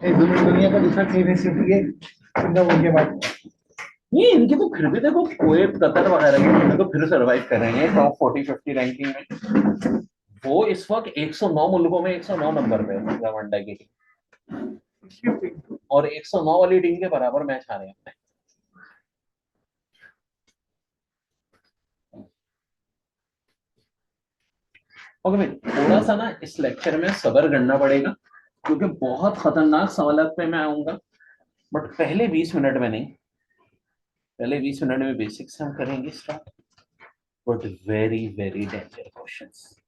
दुनिया का दूसरा ट्रेन सिटी है सिंगापुर के बाद। ये इनकी तो फिर भी देखो, कुवैत कतर वगैरह की टीमें तो फिर सर्वाइव कर रही हैं टॉप 40-50 रैंकिंग में। वो इस वक्त 109 मुल्कों में 109 नंबर पे है रवांडा की टीम, और 109 वाली टीम के बराबर मैच हारे हैं। ओके भाई, थोड़ा सा ना इस लेक्चर में सब्र करना पड़ेगा, क्योंकि बहुत खतरनाक सवाल पे मैं आऊंगा। बट पहले 20 मिनट में नहीं, पहले 20 मिनट में बेसिक्स हम करेंगे start, but very very danger questions.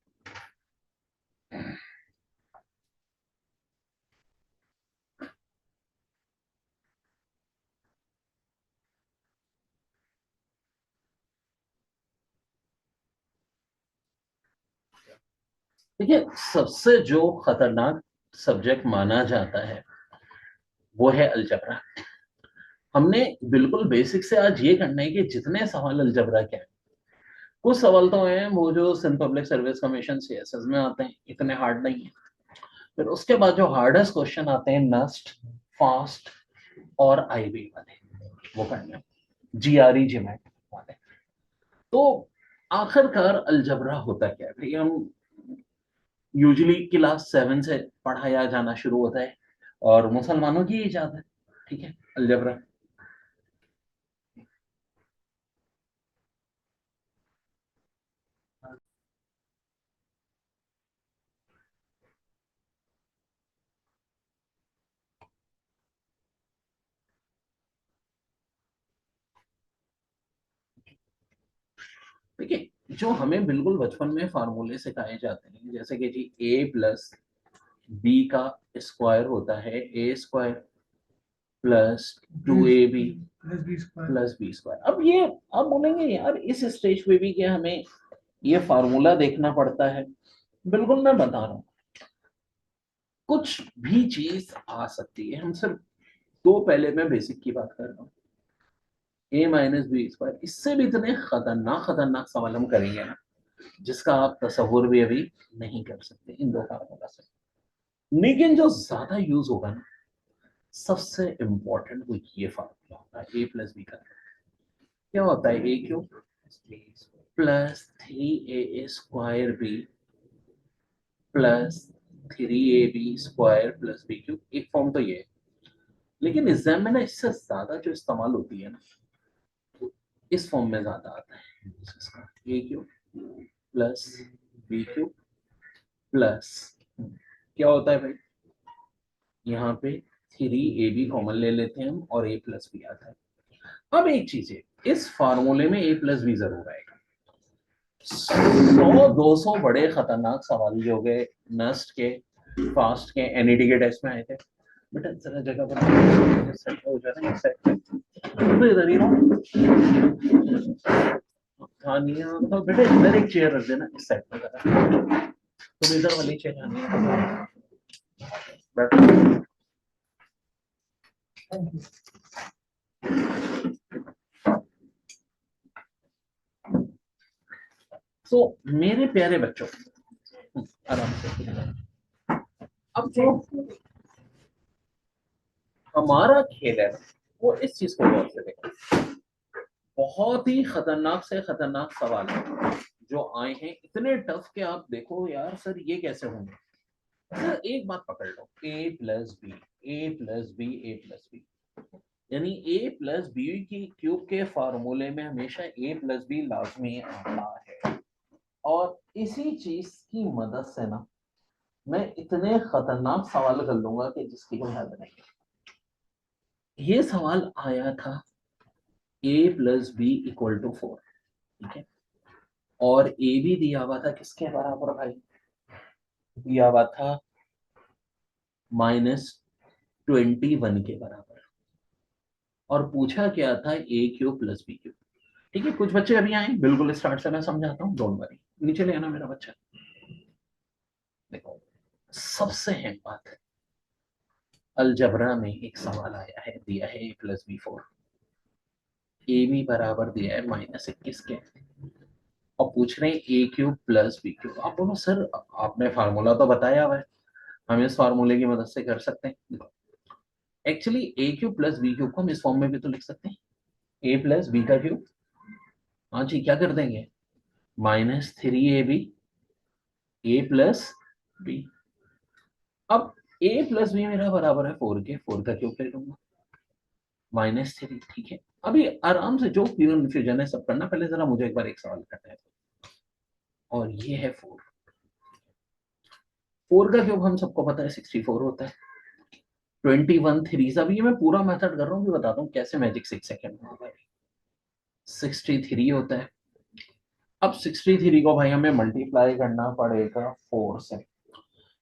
देखिए, सबसे जो खतरनाक सब्जेक्ट माना जाता है वो है अलजबरा। हमने बिल्कुल बेसिक से आज ये करना है कि जितने सवाल अलजबरा के हैं, कुछ सवाल तो हैं वो जो Sindh public service commission CSS में आते हैं, इतने हार्ड नहीं है। फिर उसके बाद जो हार्डेस्ट क्वेश्चन आते हैं नस्ट, फास्ट और आईबी वाले, वो करने, जीआरई जिमेट वाले। तो आखिरकार अलजबरा होता क्या है भाई? हम यूजुअली क्लास 7 से पढ़ाया जाना शुरू होता है, और मुसलमानों की इजाजत है, ठीक है, अलजबरा। देखिए, जो हमें बिल्कुल बचपन में फार्मूले सिखाए जाते हैं, जैसे कि जी ए प्लस बी का स्क्वायर होता है a square plus 2ab plus B square. अब ये आप बोलेंगे यार इस स्टेज पे भी क्या हमें ये फार्मूला देखना पड़ता है? बिल्कुल, मैं बता रहा हूँ, कुछ भी चीज आ सकती है। हम सिर्फ दो, पहले मैं बेसिक की बात कर रहा हूँ, ए माइनस बी स्क्वायर, इससे भी इतने खतरनाक खतरनाक सवाल हम करेंगे ना, जिसका आप तस्वुर भी अभी नहीं कर सकते इन दो फार्मूला से। लेकिन जो ज्यादा यूज होगा ना, सबसे इंपॉर्टेंट वो ये फार्मूला होता है ए प्लस बी का। क्या होता है? A cube plus 3a square b plus 3ab square plus b cube. एक फॉर्म तो ये है, लेकिन एग्जाम में ना इससे ज्यादा जो इस्तेमाल होती है ना, तो इस फॉर्म में ज्यादा आता है इसका, a cube plus b cube plus, क्या होता है भाई, यहाँ पे 3ab कॉमन ले लेते हैं हम और a प्लस बी आता है। अब एक चीज है, इस फार्मूले में a प्लस बी जरूर आएगा। 100-200 बड़े खतरनाक सवाल जो गए नस्ट के, फास्ट के, एनईटी के टेस्ट में आए थे, बेटा जरा जगह पर सेट हो जाना, एक सेट तो इधर ही रहो। थानिया तो बेटा इधर एक चेयर रख देना, इस साइड पे जरा, तुम इधर वाली चेयर आनी है, बैठो। तो मेरे प्यारे बच्चों, आराम से, अब जो हमारा खेल है वो इस चीज को गौर से देखो। बहुत ही खतरनाक से खतरनाक सवाल है जो आए हैं, इतने टफ के आप देखो यार सर ये कैसे होंगे। सर एक बात पकड़ लो, ए plus B, A plus B, A plus B, यानी ए प्लस बी की क्यूब के फार्मूले में हमेशा ए प्लस बी लाजमी आता है। और इसी चीज की मदद से ना मैं इतने खतरनाक सवाल कर लूंगा कि जिसकी कोई हद नहीं। ये सवाल आया था ए प्लस बी इक्वल टू 4, ठीक है, और ए भी दिया हुआ था किसके बराबर भाई? दिया हुआ था -21 के बराबर, और पूछा क्या था ए क्यूब प्लस बी क्यूब। ठीक है, कुछ बच्चे अभी आए, बिल्कुल स्टार्ट से मैं समझाता हूँ, डोंट वरी, नीचे ले आना मेरा बच्चा। देखो, सबसे अहम बात है, अलजबरा में एक सवाल आया है, दिया है ए प्लस बी 4, ए भी बराबर दिया है -21 के, और पूछ रहे हैं ए क्यूब प्लस बी क्यूब। आप बोलो सर आपने फार्मूला तो बताया हुआ है, हम इस फार्मूले की मदद से कर सकते हैं। एक्चुअली ए क्यूब प्लस बी क्यूब को हम इस फॉर्म में भी तो लिख सकते हैं, ए प्लस बी का क्यूब। हाँ जी, क्या कर देंगे, -3ab ए प्लस बी। अब a प्लस बी मेरा बराबर है 4 के, 4 का क्यूब ले लूंगा, -3, ठीक है। अभी आराम से जो कन्फ्यूजन है सब करना, पहले जरा मुझे एक बार एक सवाल करना है, और ये है 4। 4 का क्यूब हम सबको पता है 64 होता है, 21 3। अभी ये मैं पूरा मेथड कर रहा हूँ, भी बताता हूँ कैसे मैजिक 6 सेकेंड में होगा। 63 होता है। अब 63 को भाई हमें मल्टीप्लाई करना पड़ेगा 4 से।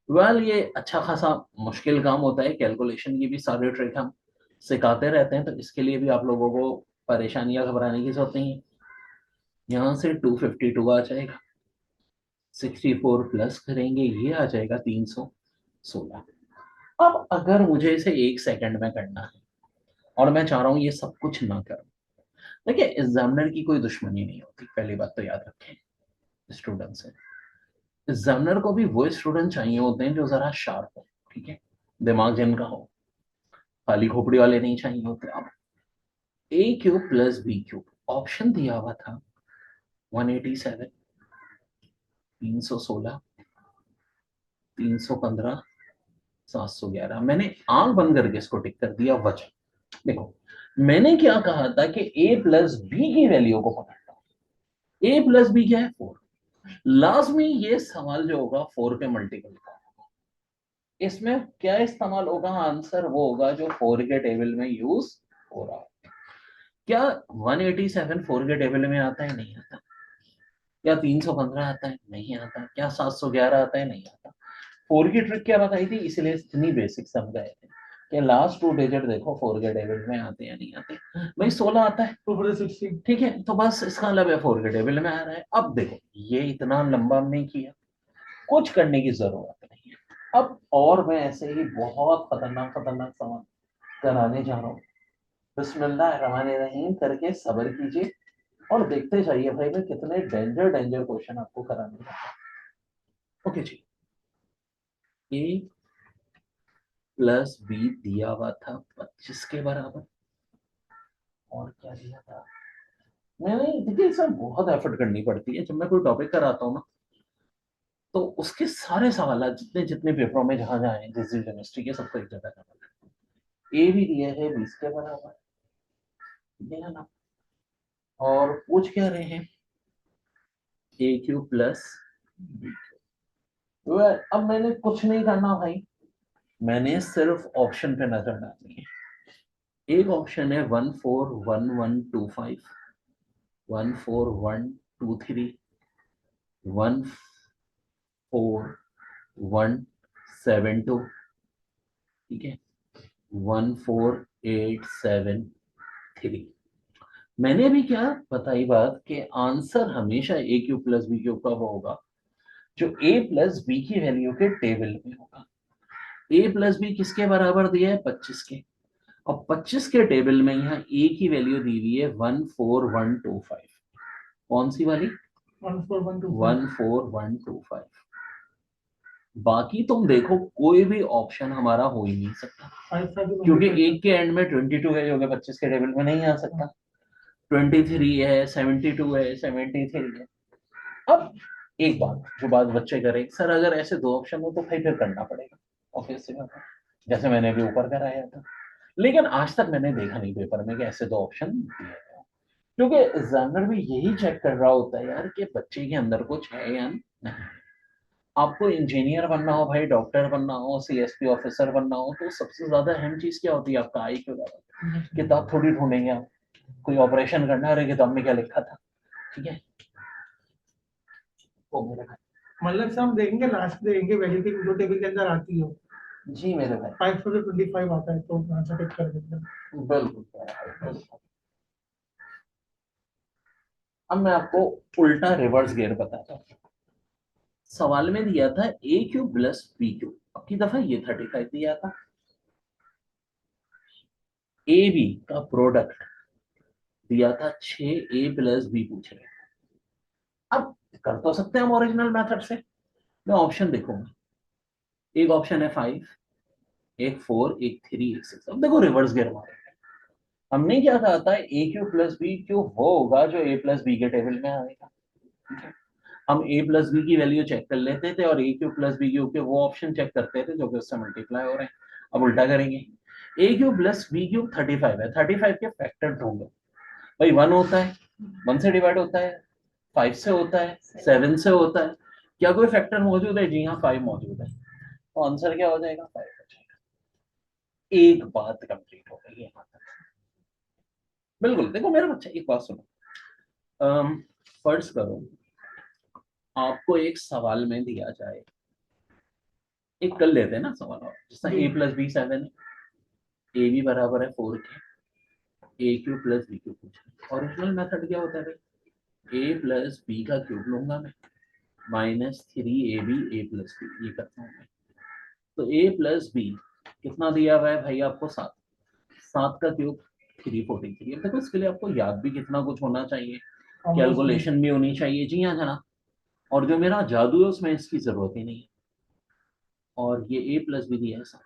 वेल ये अच्छा खासा मुश्किल काम होता है, कैलकुलेशन की भी सारी ट्रिक हम सिखाते रहते हैं, तो इसके लिए भी आप लोगों को परेशानियां घबराने की जरूरत नहीं है। यहाँ से 252 आ जाएगा, 64 प्लस करेंगे ये आ जाएगा 316। अब अगर मुझे इसे 1 सेकंड में करना है और मैं चाह रहा हूँ ये सब कुछ ना करूँ, देखिए एग्जामिनर की कोई दुश्मनी नहीं होती, पहली बात तो याद रखें स्टूडेंट से। एग्जामिनर को भी वो स्टूडेंट चाहिए होते हैं जो जरा शार्प हो, ठीक है, दिमाग जिनका हो, खाली खोपड़ी वाले नहीं चाहिए होते। अब a cube plus b cube option दिया हुआ था 187, 316, 315, 711। मैंने आंख बंद करके इसको टिक कर दिया। वजह देखो, मैंने क्या कहा था कि a प्लस बी की वैल्यू को पकड़ता हूं। a प्लस बी क्या है 4, लाजमी ये सवाल जो होगा 4 के मल्टीपल का होगा। इसमें क्या इस्तेमाल होगा, आंसर वो होगा जो 4 के टेबल में यूज हो रहा है। क्या 187 4 के टेबल में आता है, नहीं आता। क्या 315 आता है, नहीं आता। क्या 711 आता है, नहीं आता। 4 की ट्रिक क्या बताई थी, इसलिए इतनी बेसिक समझाए थे कि लास्ट 2 डिजिट देखो 4 के टेबल में आते हैं नहीं आते। भाई 16 आता है, 216। ठीक है, तो बस इसका मतलब है 4 के टेबल में आ रहा है। अब देखो ये इतना लंबा हमने किया, कुछ करने की जरूरत नहीं है। अब और मैं ऐसे ही बहुत खतरनाक खतरनाक सवाल कराने जा रहा हूँ। बिस्मिल्लाहिर्रहमानिर्रहीम करके सब्र कीजिए और देखते जाइए भाई मैं कितने डेंजर डेंजर क्वेश्चन आपको कराने जा रहा हूँ। Okay ji, a plus B दिया हुआ था 25 के बराबर, और क्या दिया था मैंने, देखिए इसमें बहुत एफर्ट करनी पड़ती है। जब मैं कोई टॉपिक कराता हूँ ना, तो उसके सारे सवाल जितने जितने पेपरों में जहां जहाँ जिस केमिस्ट्री के सबको एक जगह करना पड़ता है। ए भी दिया है 20 के बराबर, ठीक है ना, और पूछ क्या रहे हैं ए क्यूब प्लस बी क्यूब। अब मैंने कुछ नहीं करना भाई, मैंने सिर्फ ऑप्शन पे नजर डालनी है। एक ऑप्शन है 141125, 14123, 14172, ठीक है, 14873। मैंने भी क्या बताई बात कि आंसर हमेशा ए क्यू प्लस बी क्यू का वो होगा जो ए प्लस बी की वैल्यू के टेबल में होगा। ए प्लस बी किसके बराबर दिया है, 25 के, और 25 के टेबल में यहाँ ए की वैल्यू दी हुई है 14125। कौन सी वाली, 14125। बाकी तुम देखो कोई भी ऑप्शन हमारा हो ही नहीं सकता, क्योंकि एक के एंड में 22 है जो कि 25 के टेबल में नहीं आ सकता, 23 है, 72 है, 73 है। अब एक बात जो बात बच्चे करें, सर अगर ऐसे दो ऑप्शन हो तो भाई फिर करना पड़ेगा, ऑब्वियसली बात है, जैसे मैंने अभी ऊपर कराया था। लेकिन आज तक मैंने देखा नहीं पेपर में कि ऐसे दो ऑप्शन दिए गए, क्योंकि एग्जामिनर भी यही चेक कर रहा होता है यार कि बच्चे के अंदर कुछ है या नहीं। आपको इंजीनियर बनना हो भाई, डॉक्टर बनना हो, सीएसपी ऑफिसर बनना हो, तो सबसे ज्यादा अहम चीज क्या होती है, आपका आईक्यू लेवल। किताब थोड़ी ढूंढेंगे आप, कोई ऑपरेशन करना है, अरे किताब में क्या लिखा था, ठीक है, वो मेरे भाई। मतलब से हम देखेंगे, लास्ट देखेंगे वैल्यू की जो टेबल के अंदर आती हो। जी मेरे भाई, 525 आता है तो आंसर टिक कर देंगे। बिल्कुल बिल्कुल। अब मैं आपको उल्टा रिवर्स गियर बताता हूँ। सवाल में दिया था ए क्यूब प्लस बी क्यूब, अब की दफा ये 35 दिया था। ए बी का प्रोडक्ट दिया था 6, ए प्लस बी पूछ रहे हैं। अब कर तो सकते हैं हम ओरिजिनल मेथड से। मैं ऑप्शन देखूंगा, एक ऑप्शन है 5, एक 4, एक 3, एक 6। अब देखो रिवर्स गियर मारे, हमने क्या कहा था, ए क्यू प्लस बी क्यू वो होगा जो ए प्लस बी के टेबल में आएगा। ठीक है, हम ए प्लस बी की वैल्यू चेक कर लेते थे और ए क्यू प्लस बी क्यू के वो ऑप्शन चेक करते थे जो कि उससे मल्टीप्लाई हो रहे हैं। अब उल्टा करेंगे, ए क्यू प्लस बी क्यू 35 है, 35 के फैक्टर ढूंढो। भाई 1 होता है, 1 से डिवाइड होता है, 5 से होता है, 7 से होता है। क्या कोई फैक्टर मौजूद है? जी हाँ, 5 मौजूद है। तो आंसर क्या हो जाएगा? 5 हो जाएगा। एक बात कंप्लीट हो गई यहाँ तक। बिल्कुल, देखो मेरे बच्चे एक बात सुनो, फर्ज करो आपको एक सवाल में दिया जाए, एक कर लेते हैं ना सवाल, और जिसका ए प्लस बी 7 है, ए बी बराबर है 4 के, ए क्यू प्लस बी क्यू पूछा। ओरिजिनल मेथड क्या होता है भाई? ए प्लस बी का क्यूब लूंगा मैं, माइनस 3ab ए प्लस बी, ये करता हूँ मैं। तो ए प्लस बी कितना दिया हुआ है भाई आपको? 7। 7 का क्यूब 343। अब देखो इसके लिए आपको याद भी कितना कुछ होना चाहिए, कैलकुलेशन भी होनी चाहिए। जी हाँ जना, और जो मेरा जादू है उसमें इसकी जरूरत ही नहीं है। और ये ए प्लस बी दिया है 7।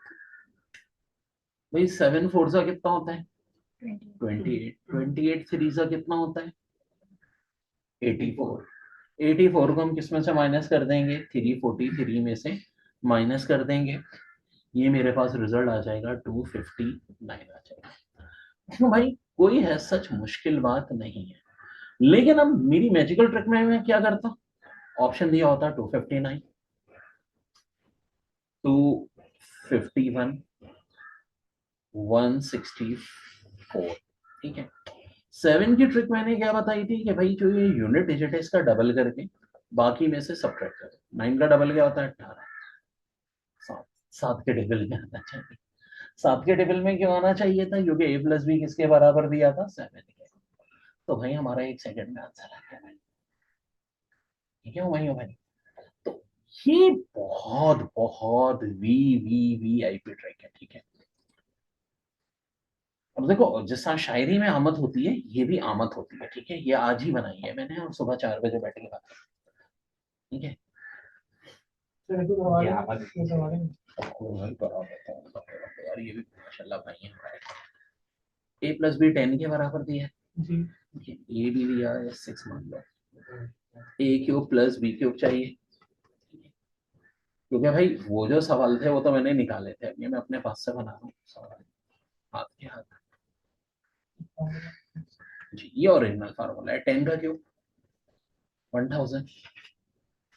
भाई 7 4 सा कितना होता है? 28। 28 3 सा कितना होता है? 84। 84 को हम किस में से माइनस कर देंगे? 343 में से माइनस कर देंगे, ये मेरे पास रिजल्ट आ जाएगा 259 आ जाएगा। तो भाई कोई है सच मुश्किल बात नहीं है। लेकिन अब मेरी मैजिकल ट्रिक में मैं क्या करता, ऑप्शन दिया होता 259, 251, 164। ठीक है, 7 की ट्रिक मैंने क्या बताई थी कि भाई जो ये यूनिट डिजिट है इसका डबल करके बाकी में से सब्ट्रैक्ट करो। 9 का डबल क्या होता है? 18। 7। 7 के टेबल में आना चाहिए। 7 के टेबल में क्यों आना चाहिए था? क्योंकि ए प्लस बी किसके बराबर दिया था? 7 के। तो भाई हमारा 1 सेकंड में आंसर आ गया भाई। ठीक है वही हो भाई। तो ये बहुत बहुत V V V I P trick है। ठीक है, अब देखो जिस तरह शायरी में आमद होती है, ये भी आमद होती है। ठीक है, ये आज ही बनाई है मैंने और सुबह 4 बजे बैठ के बात। ठीक है, यार ये भी माशाल्लाह भाई है हमारे। ए प्लस बी 10 के बराबर दिया है जी। ए भी दिया है 6 मान लो। ए क्यूब प्लस बी क्यूब चाहिए, क्योंकि भाई वो जो सवाल थे वो तो मैंने निकाले थे, ये मैं अपने पास से बना रहा हूँ सवाल हाथ के हाथ। जी, ये ओरिजिनल फार्मूला है। 10 का क्यूब 1000,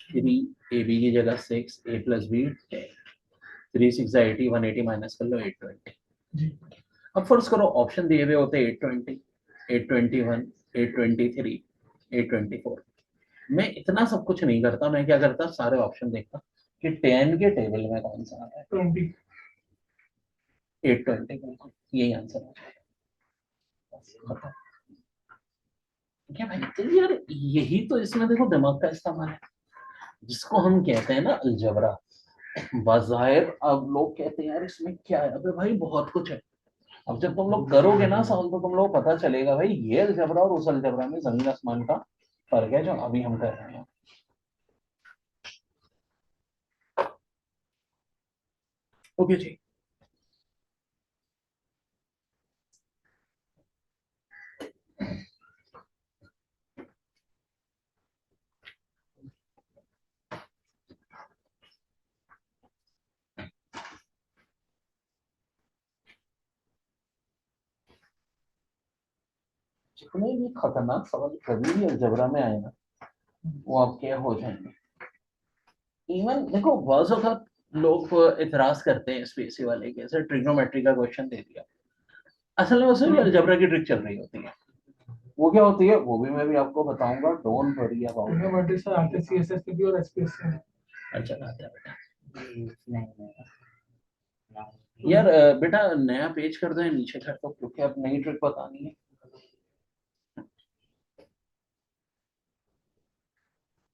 3 ए बी की जगह 6, ए प्लस बी 10, 3 6 80, 180 माइनस कर लो 820। अब फर्ज करो ऑप्शन दिए हुए होते 820, 821, 823, 824। मैं इतना सब कुछ नहीं करता, मैं क्या करता, सारे ऑप्शन देखता कि 10 के टेबल में कौन सा आ रहा है। 20, 820, यही आंसर हो जाएगा। क्या भाई, तो यार यही तो इसमें देखो दिमाग का इस्तेमाल है, जिसको हम कहते हैं ना अलजबरा। बाज़ाहिर अब लोग कहते हैं यार इसमें क्या है, अबे भाई बहुत कुछ है। अब जब तुम लोग करोगे ना सवाल तो तुम लोग पता चलेगा भाई ये अलजबरा और उस अलजबरा में जमीन आसमान का फर्क है जो अभी हम कर रहे हैं। ओके जी, जितने भी खतरनाक सवाल कभी भी अलजबरा में आए ना वो आपके हो जाएंगे। इवन देखो बहुत वक्त लोग इतराज करते हैं स्पेसी वाले के, जैसे ट्रिग्नोमेट्री का क्वेश्चन दे दिया, असल में उसमें भी अलजबरा की ट्रिक चल रही होती है। वो क्या होती है वो भी मैं भी आपको बताऊंगा, डोंट वरी अबाउट। ट्रिग्नोमेट्री से आते सीएसएस के भी और एसपीएस से। अच्छा आता है बेटा। यार बेटा नया पेज कर दो या नीचे कर दो, क्योंकि अब नई ट्रिक बतानी है।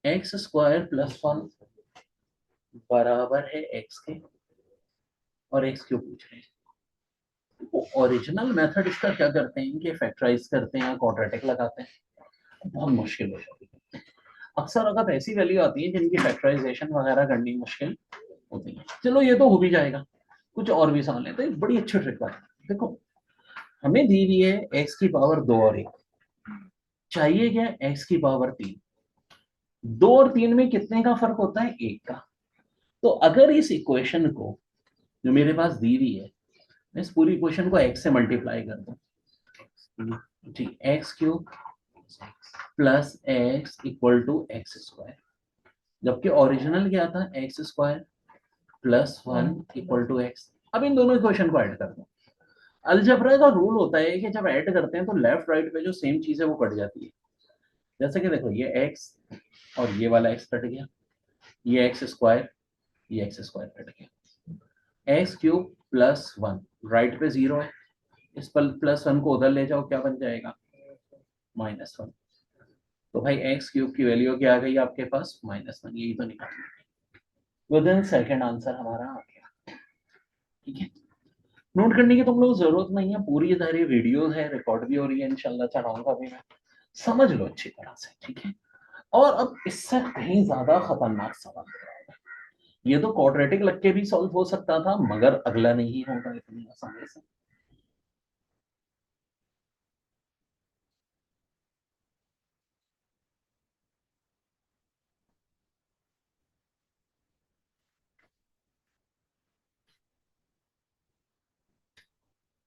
एक्स स्क्वायर प्लस 1 बराबर है एक्स के, और एक्स क्यों पूछ रहे हैं। ओरिजिनल मेथड इसका क्या करते हैं कि फैक्टराइज करते हैं, क्वाड्रेटिक लगाते हैं, बहुत मुश्किल हो जाती है। अक्सर अगर ऐसी वैल्यू आती है जिनकी फैक्टराइजेशन वगैरह करनी मुश्किल होती है। चलो ये तो हो भी जाएगा, कुछ और भी सवाल है तो एक बड़ी अच्छी ट्रिक है। देखो हमें दी हुई है x की पावर 2 और 1, चाहिए क्या x की पावर 3। 2 और 3 में कितने का फर्क होता है, 1 का। तो अगर इस इक्वेशन को जो मेरे पास दी हुई है, मैं इस पूरी इक्वेशन को x से मल्टीप्लाई कर दूं, ठीक, x cube plus x equal to x square, जबकि ओरिजिनल क्या था, x square plus 1 equal to x. अब इन दोनों इक्वेशन को ऐड कर दो। अलजेब्रा का रूल होता है कि जब ऐड करते हैं तो लेफ्ट राइट पे जो सेम चीज है वो कट जाती है। जैसे कि देखो ये x और ये वाला x कट गया, ये एक्स स्क्वायर, ये एक्स स्क्वायर कट गया, एक्स क्यूब प्लस 1 राइट पे 0 है, इस पर प्लस 1 को उधर ले जाओ, क्या बन जाएगा, -1। तो भाई एक्स क्यूब की वैल्यू क्या आ गई आपके पास, -1, यही तो निकालना। विद इन सेकंड आंसर हमारा आ गया। ठीक है, नोट करने की तुम लोग जरूरत नहीं है, पूरी सारी वीडियो है, रिकॉर्ड भी हो रही है, इंशाल्लाह चढ़ाऊंगा भी मैं, समझ लो अच्छी तरह से। ठीक है, और अब इससे कहीं ज्यादा खतरनाक सवाल, ये तो क्वाड्रेटिक लग के भी सॉल्व हो सकता था, मगर अगला नहीं होगा इतनी आसानी से।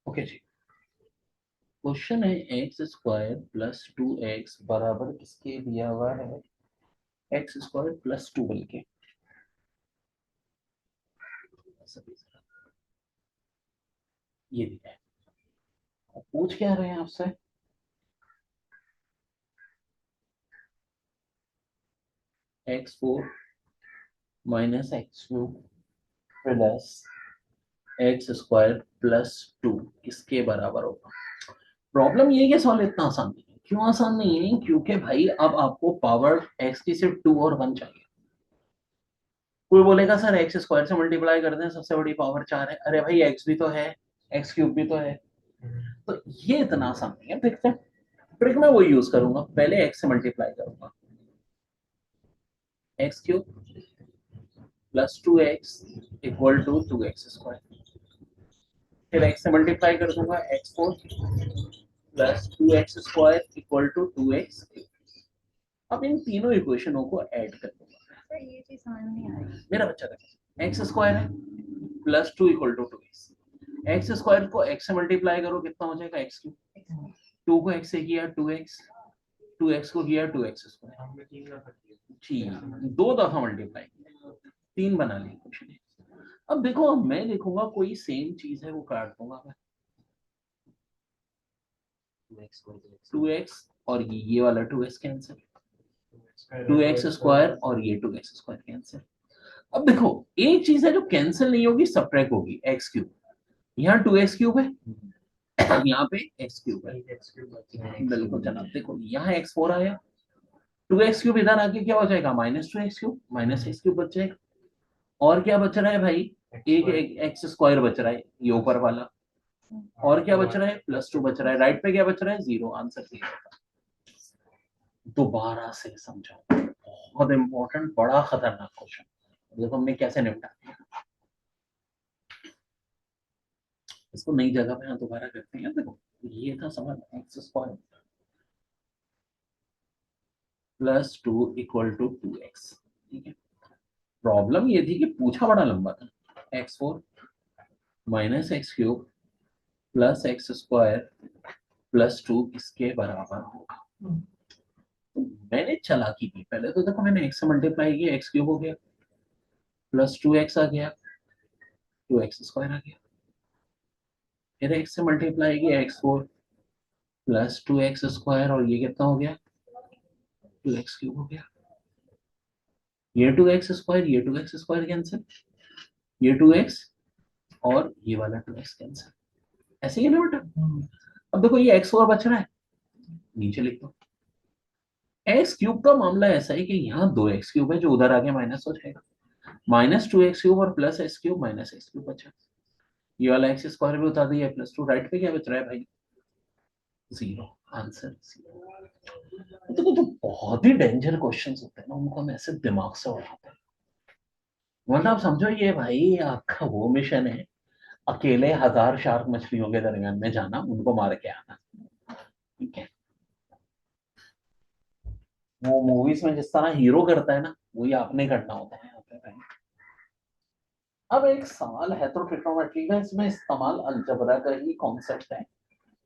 ओके जी, क्वेश्चन है एक्स स्क्वायर प्लस 2x बराबर किसके दिया हुआ है, एक्स स्क्वायर प्लस 2 बल के। ये दिया है, अब पूछ क्या रहे हैं आपसे, x4 minus x cube plus x square plus 2 किसके बराबर होगा। प्रॉब्लम ये है कि सॉल्व इतना आसान नहीं है। क्यों आसान नहीं है, क्योंकि भाई अब आपको पावर x की सिर्फ 2 और 1 चाहिए। कोई बोलेगा सर एक्स स्क्वायर से मल्टीप्लाई कर दें, सबसे बड़ी पावर 4 है, अरे भाई x भी तो है, एक्स क्यूब भी तो है। तो ये इतना आसान नहीं है। देखते हैं, ट्रिक मैं वो यूज करूंगा, पहले x से मल्टीप्लाई करूंगा, x cube plus 2x equal to 2x square, फिर x से मल्टीप्लाई कर दूंगा, x4 plus 2x square equal to 2x। अब इन तीनों इक्वेशनों को ऐड कर दूंगा। सर ये चीज समझ नहीं आ रही, मेरा बच्चा देखो, एक्स स्क्वायर है plus 2 equal to 2x, x square को x से मल्टीप्लाई करो कितना हो जाएगा, एक्स क्यूब, 2 को x से किया 2x, 2x को किया 2x स्क्वायर, ठीक, 2 दफा मल्टीप्लाई किया, 3 बना ली इक्वेशन। अब देखो मैं देखूंगा कोई सेम चीज है वो काट दूंगा मैं, 2x और ये वाला 2x कैंसिल, 2x स्क्वायर और ये 2x स्क्वायर कैंसिल। अब देखो एक चीज है जो कैंसिल नहीं होगी, सब्ट्रैक्ट होगी, एक्स क्यूब, यहाँ 2x क्यूब है, यहाँ पे एक्स क्यूब है, बिल्कुल जनाब। देखो यहाँ x4 आया, 2x क्यूब इधर आके क्या हो जाएगा, -2x क्यूब, -x क्यूब बच जाएगा, और क्या बच रहा है भाई, एक एक्स स्क्वायर बच रहा है ये ऊपर वाला, और क्या बच रहा है, +2 बच रहा है, राइट पे क्या बच रहा है, 0, आंसर 0। दोबारा से समझो, बहुत इंपॉर्टेंट, बड़ा खतरनाक क्वेश्चन, देखो हमने कैसे निपटा दिया। इसको नई जगह पे दोबारा करते हैं। देखो ये था सवाल, x square plus 2 equal to 2x। ठीक है, प्रॉब्लम ये थी कि पूछा बड़ा लंबा था, x4 minus x cube plus x square plus 2 इसके बराबर होगा। तो मैंने चालाकी की, पहले तो देखो मैंने x से मल्टीप्लाई किया, एक्स क्यूब हो गया, प्लस 2x आ गया, 2x स्क्वायर आ गया, फिर x से मल्टीप्लाई किया, x4 प्लस 2x स्क्वायर, और ये कितना हो गया, 2x क्यूब हो गया, ये 2x स्क्वायर, ये 2x स्क्वायर कैंसिल, ये 2x और ये वाला 2x कैंसिल, ऐसे ही है ना बेटा। अब देखो ये x4 बच रहा है, नीचे लिख दो, एक्स क्यूब का मामला ऐसा है कि यहाँ 2x क्यूब है जो उधर आके माइनस हो जाएगा, -2x क्यूब और plus x cube, -x cube बचा, ये वाला एक्स स्क्वायर भी उतार दिया, +2, राइट पे क्या बच रहा है भाई, 0, आंसर 0। देखो जो बहुत ही डेंजर क्वेश्चंस होते हैं ना उनको हम ऐसे दिमाग से उठाते हैं, मतलब समझो ये भाई आपका वो मिशन है, अकेले 1000 शार्क मछलियों के दरमियान में जाना, उनको मार के आना, ठीक है। वो मूवीज में जिस तरह हीरो करता है ना, वही आपने करना होता है यहाँ पे भाई। अब एक सवाल है तो ट्रिग्नोमेट्री का, इसमें इस्तेमाल अलजबरा का ही कॉन्सेप्ट है,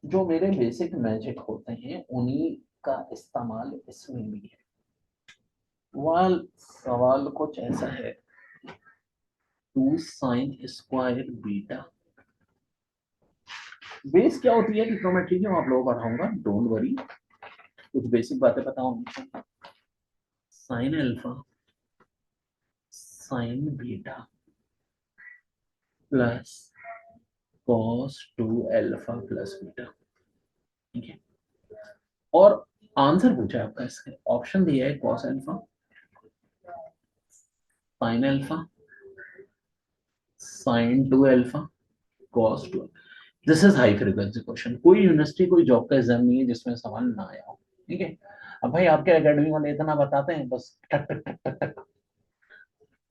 जो मेरे बेसिक मैजिक होते हैं उन्हीं का इस्तेमाल इसमें भी है। सवाल कुछ ऐसा है, 2 sin² बीटा, बेस क्या होती है ट्रिग्नोमेट्री की, मैं आप लोगों को पढ़ाऊंगा, डोंट वरी, कुछ बेसिक बातें पता होंगी। Sign alpha sine beta plus cos 2 alpha plus beta, ठीक है। और आंसर पूछा है आपका, इसका ऑप्शन दिया है cos alpha sine alpha sin 2 alpha cos 2। This is high frequency question, कोई यूनिवर्सिटी कोई जॉब का एग्जाम नहीं है जिसमें सवाल ना आया हो, ठीक है। अब भाई आपके एकेडमी वाले इतना बताते हैं बस, टक टक टक टक टक।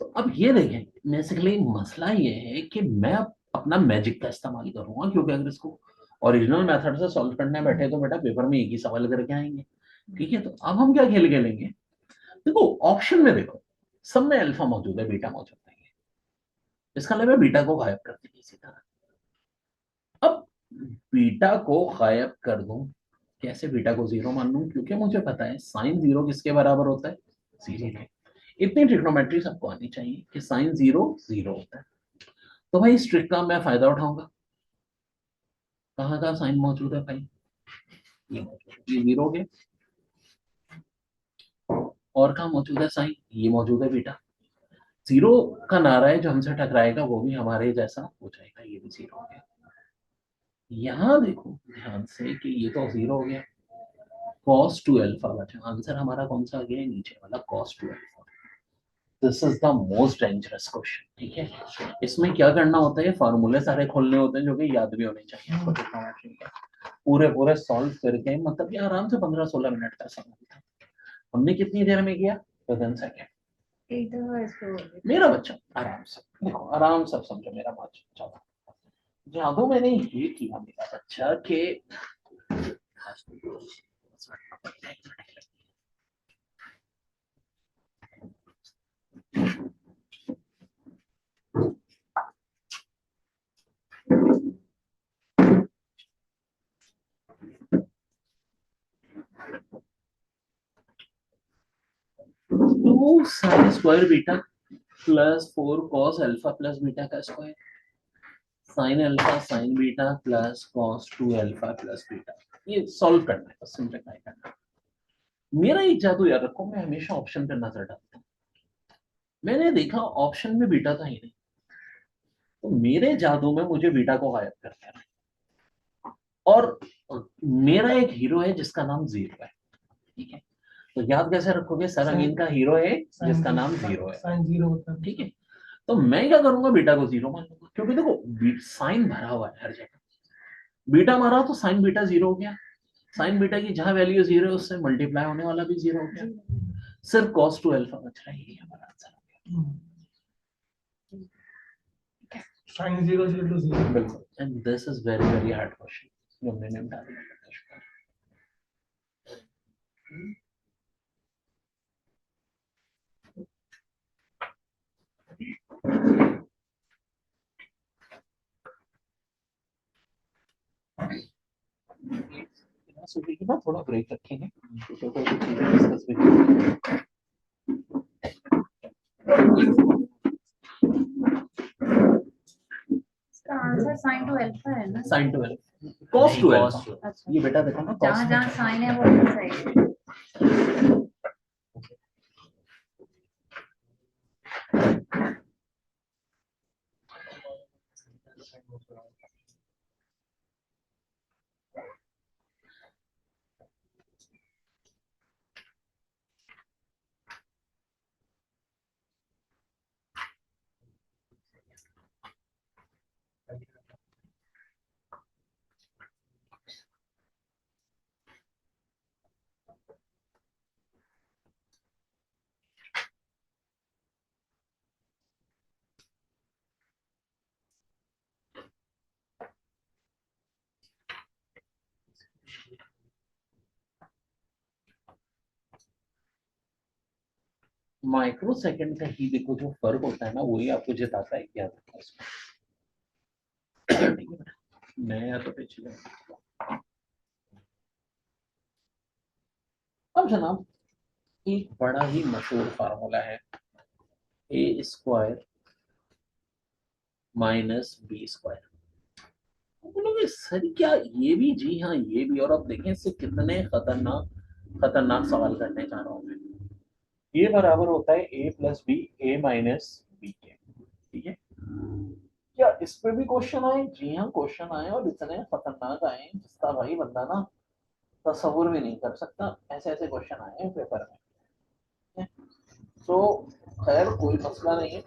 तो अब ये देखें, बेसिकली मसला ये है कि मैं अब अपना मैजिक का इस्तेमाल करूंगा, क्योंकि अगर इसको ओरिजिनल मेथड से सॉल्व करने बैठे तो बेटा पेपर में एक ही सवाल करके आएंगे, ठीक है। तो अब हम क्या खेल खेलेंगे, देखो ऑप्शन में देखो, सब में अल्फा मौजूद है, बीटा मौजूद नहीं है, इसका मतलब बीटा को गायब कर देंगे इसी तरह। अब बीटा को गायब कर दूं, कैसे बीटा को जीरो मान लूं, क्योंकि मुझे पता है साइन जीरो किसके बराबर होता है, जीरो के। इतनी ट्रिग्नोमेट्री सबको आनी चाहिए कि साइन जीरो जीरो होता है। तो भाई इस ट्रिक का मैं फायदा उठाऊंगा, कहाँ कहाँ साइन मौजूद है भाई, ये जीरो के, और कहाँ मौजूद है साइन, ये मौजूद है बीटा। जीरो का नारा है जो हमसे टकराएगा वो भी हमारे जैसा हो जाएगा, ये भी जीरो हो गया। यहाँ देखो ध्यान से कि ये तो जीरो हो गया, cos 2 अल्फा बचा, आंसर हमारा कौन सा आ गया, नीचे वाला cos 2 alpha. This is the most dangerous question, ठीक है। इसमें क्या करना होता है, फार्मूले सारे खोलने होते हैं जो कि याद भी होने चाहिए आपको ट्रिग्नोमेट्री के, पूरे पूरे सॉल्व करके, मतलब ये आराम से 15-16 मिनट का समय था। हमने कितनी देर में किया, विदिन सेकंड। एक दफा इसको मेरा बच्चा आराम से देखो, आराम से समझो मेरा बच्चा, जादू मैंने ये किया मेरा बच्चा के, two sine square beta plus 4 cos alpha plus beta का square, sine alpha sine beta plus cos 2 alpha plus beta, ये सॉल्व करना है, बस सिंपलीफाई करना है। मेरा एक जादू याद रखो, मैं हमेशा ऑप्शन पे नजर डालता हूँ, मैंने देखा ऑप्शन में बीटा था ही नहीं, तो मेरे जादू में मुझे बीटा को गायब कर देना है। और मेरा एक हीरो है जिसका नाम जीरो है, ठीक है। तो याद कैसे रखोगे, सर अमीन का हीरो है जिसका नाम जीरो है, साइन जीरो होता है, ठीक है। तो मैं क्या करूंगा, बीटा को जीरो मान लूंगा, क्योंकि देखो साइन भरा हुआ है हर जगह, बीटा मारा तो साइन बीटा जीरो हो गया, साइन बीटा की जहां वैल्यू जीरो है उससे मल्टीप्लाई होने वाला भी जीरो हो गया, सिर्फ cos 2 अल्फा बच रहा है, ये हमारा आंसर हो गया। Sine zero zero zero. बिल्कुल, and this is very very hard question जो मैंने बता दिया। सुबह की बात थोड़ा ब्रेक रखेंगे, तो कोई चीजें डिस्कस भी करेंगे। इसका आंसर साइन टू अल्फा है ना, साइन 2 अल्फा cos 2 अल्फा, अच्छा ये बेटा देखो ना, cos जहाँ जहाँ साइन है वो सही है। माइक्रो सेकंड का ही देखो जो फर्क होता है ना वही आपको जिताता है, याद रखना इसको। ठीक है बेटा, मैं या तो पिछले। अब जनाब एक बड़ा ही मशहूर फार्मूला है, a square minus B square. बोलोगे सर क्या ये भी? जी हाँ ये भी। और अब देखें इससे कितने खतरनाक खतरनाक सवाल करने जा रहा हूं मैं। ये बराबर होता है ए प्लस बी, ए माइनस बी के। ठीक है, क्या इस पे भी क्वेश्चन आए? जी हाँ क्वेश्चन आए, और इतने खतरनाक आए जिसका भाई बंदा ना तस्वुर भी नहीं कर सकता। ऐसे ऐसे क्वेश्चन आए हैं पेपर में। तो खैर कोई मसला नहीं है,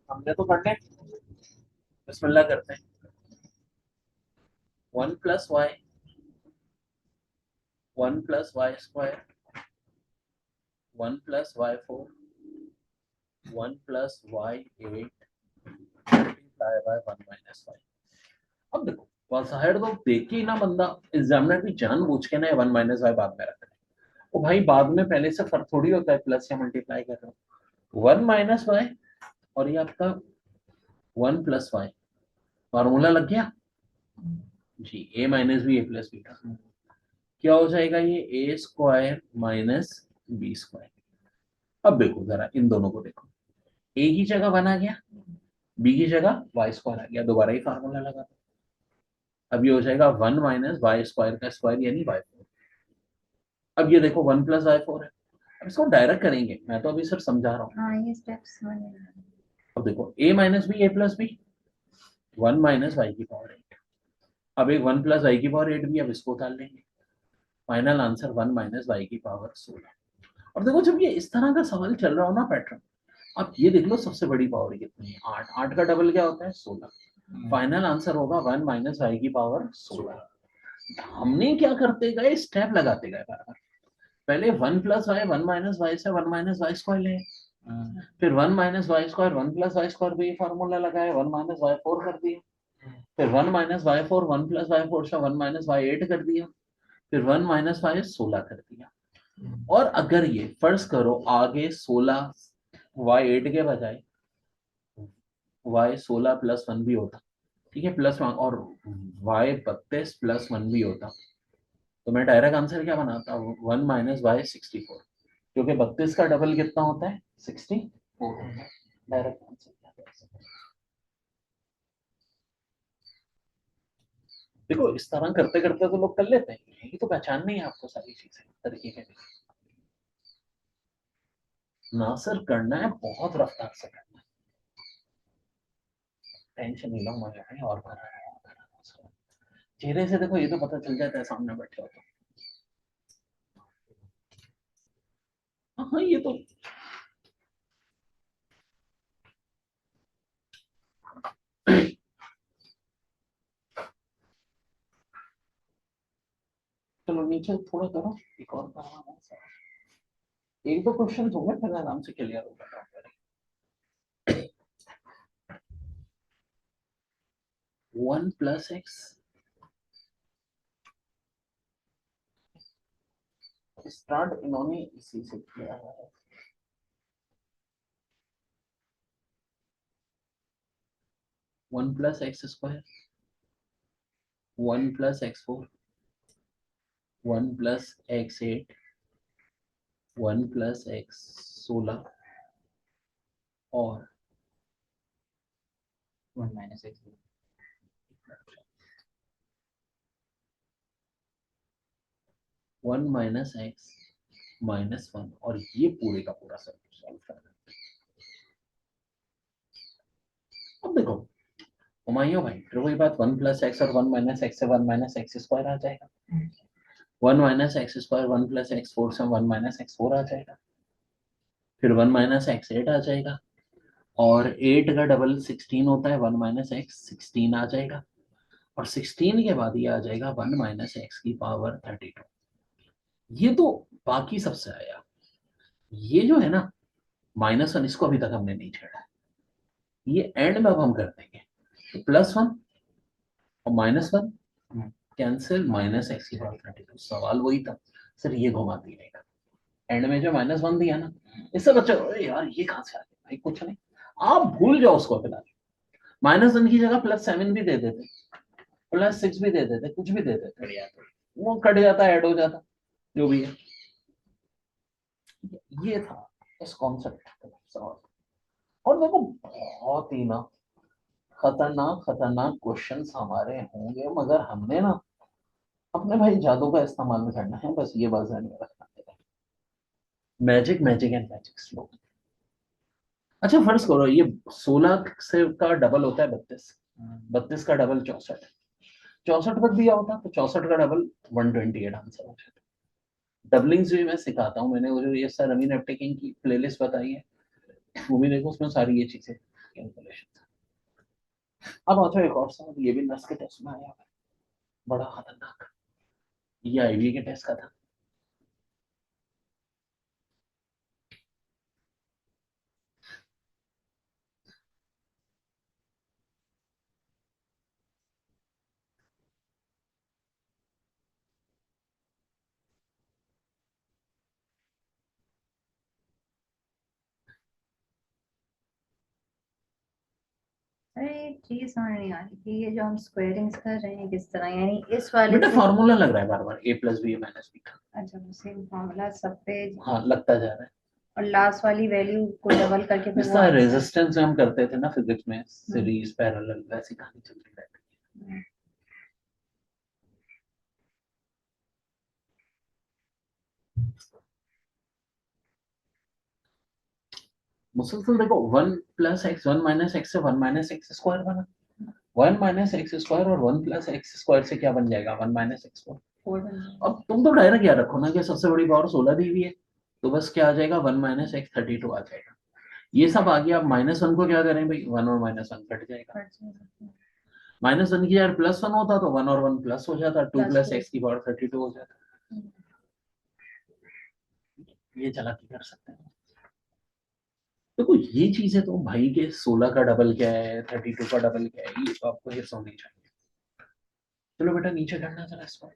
हमने तो पढ़ने। बिस्मिल्लाह करते हैं। 1 + y, 1 + y², 1 + y4, 1 + y8 multiply by 1 - y। अब देखो बाहर तो देख के ही ना बंदा, एग्जामिनर भी जानबूझ के ना 1 - y बाद में रख रहे हैं। वो भाई बाद में पहले से फर्क थोड़ी होता है, प्लस या मल्टीप्लाई कर रहे हो। 1 - y और ये आपका 1 + y, फार्मूला लग गया जी। a minus B, A plus B का क्या हो जाएगा? ये A square minus B square. अब देखो जरा इन दोनों को देखो, ए की जगह 1 आ गया, बी की जगह y² आ गया, दोबारा ही फार्मूला लगा दो। अब ये हो जाएगा 1 - y² का स्क्वायर यानी y4। अब ये देखो 1 + y4 है। अब इसको डायरेक्ट करेंगे, मैं तो अभी सिर्फ समझा रहा हूँ। हाँ ये स्टेप्स अब देखो a minus B, A plus B, 1 - y⁴। अब एक 1 + y⁴ भी, अब इसको उतार लेंगे। Final answer 1 - y⁴16। और देखो जब ये इस तरह का सवाल चल रहा हो ना पैटर्न, आप ये देख लो सबसे बड़ी पावर कितनी है? 8। 8 का डबल क्या होता है? 16। फाइनल आंसर होगा 1 - y⁴16। हमने क्या करते गए? स्टेप लगाते गए बराबर। पहले 1 + y, 1 - y से 1 - y² ले, फिर 1 - y², 1 + y² भी फार्मूला लगाया, 1 - y4 कर दिया, फिर 1 - y4, 1 + y4 से 1 - y8 कर दिया, फिर 1 - y16 कर दिया। और अगर ये फर्ज करो आगे 16 y8 के बजाय y16 + 1 भी होता, ठीक है, +1, और y32 + 1 भी होता, तो मैं डायरेक्ट आंसर क्या बनाता? 1 - y64, क्योंकि 32 का डबल कितना होता है? 64 होता है। डायरेक्ट आंसर क्या कर सकते हैं? देखो इस तरह करते करते तो लोग कर लेते हैं, ये तो पहचान नहीं है आपको सारी चीजें तरीके के। ना सर करना है बहुत रफ्तार से करना है, टेंशन नहीं लो, मजा है और कर रहा है और कर रहा है। चेहरे से देखो ये तो पता चल जाता है सामने बैठे हो तो। हाँ ये तो चलो नीचे थोड़ा करो, एक और करना है सर। एक दो क्वेश्चन होंगे फिर आराम से क्लियर होगा। 1 + x, स्टार्ट इन्होंने इसी से किया है। 1 + x², 1 + x4, 1 + x8, 1 + x16 और 1 - x। 1 - x -1, और ये पूरे का पूरा सॉल्व करना। अब देखो हुमायूं भाई फिर वही बात, 1 + x और 1 - x से 1 - x² आ जाएगा, 1 - x², 1 + x4 से 1 - x4 आ जाएगा, फिर 1 - x8 आ जाएगा, और 8 का डबल 16 होता है, 1 - x 16 आ जाएगा, और 16 के बाद ये आ जाएगा 1 - x⁴32। ये तो बाकी सबसे आया। ये जो है ना -1, इसको अभी तक हमने नहीं छेड़ा, ये एंड में अब हम कर देंगे। तो +1 और -1 कैंसिल, -x⁴32। सवाल वही था सर, ये घुमा दिएगा। एंड में जो -1 दिया ना, इससे बच्चों अरे यार ये कहाँ से आ गया भाई, कुछ नहीं, आप भूल जाओ उसको फिलहाल। -1 की जगह +7 भी दे देते, +6 भी दे देते, कुछ भी दे देते, वो कट जाता, ऐड हो जाता, जो भी है। ये था इस कॉन्सेप्ट का सवाल। और देखो बहुत ही ना खतरनाक खतरनाक क्वेश्चंस हमारे होंगे, मगर हमने ना अपने भाई जादू का इस्तेमाल नहीं करना है, बस ये बात ध्यान में रखना है। Magic magic and magic slow. अच्छा फर्ज करो ये 16 से का डबल होता है 32, 32 का डबल 64, 64 तक दिया होता तो 64 का डबल 128 आंसर हो जाता। डबलिंग्स भी मैं सिखाता हूँ, मैंने वो जो ये सर अमीन अपटेकिंग की प्लेलिस्ट बताई है, वो भी देखो, उसमें सारी ये चीजें कैलकुलेशन। अब आता है एक और सवाल, ये भी नर्स के टेस्ट में आया है, बड़ा खतरनाक, ये आईवी के टेस्ट का था। अरे एक चीज समझ नहीं आ रही कि ये जो हम स्क्वायरिंग्स कर रहे हैं किस तरह, यानी इस वाले बेटा से। फार्मूला लग रहा है बार बार, a+b का। अच्छा सेम फॉर्मूला सब पे। हाँ लगता जा रहा है। और लास्ट वाली वैल्यू को डबल करके फिर जिस वो तरह आंसर। रेजिस्टेंस में हम करते थे ना फिजिक्स में, सीरीज पैरेलल, वैसी कहानी चलती रहती है। मुसलसल देखो, 1+x 1 - x से 1 - x² बना, 1 - x² और 1+x² से क्या बन जाएगा, 1 - x²। 4 बन जाएगा। अब तुम तो डायरेक्ट याद रखो ना कि सबसे बड़ी पावर 16 दी हुई है, तो बस क्या आ जाएगा, 1 - x32 आ जाएगा। ये सब आ गया, अब -1 को क्या करें भाई, 1 और -1 कट जाएगा, कट जाएगा। -1 की यार +1 होता तो 1 और 1 प्लस हो जाता, 2+x की पावर 32 हो जाता। ये चालाकी कर सकते हैं। देखो ये चीजें तो भाई के 16 का डबल क्या है, 32 का डबल क्या है, ये तो आपको हिस्सा होनी चाहिए। चलो बेटा नीचे करना जरा इसको।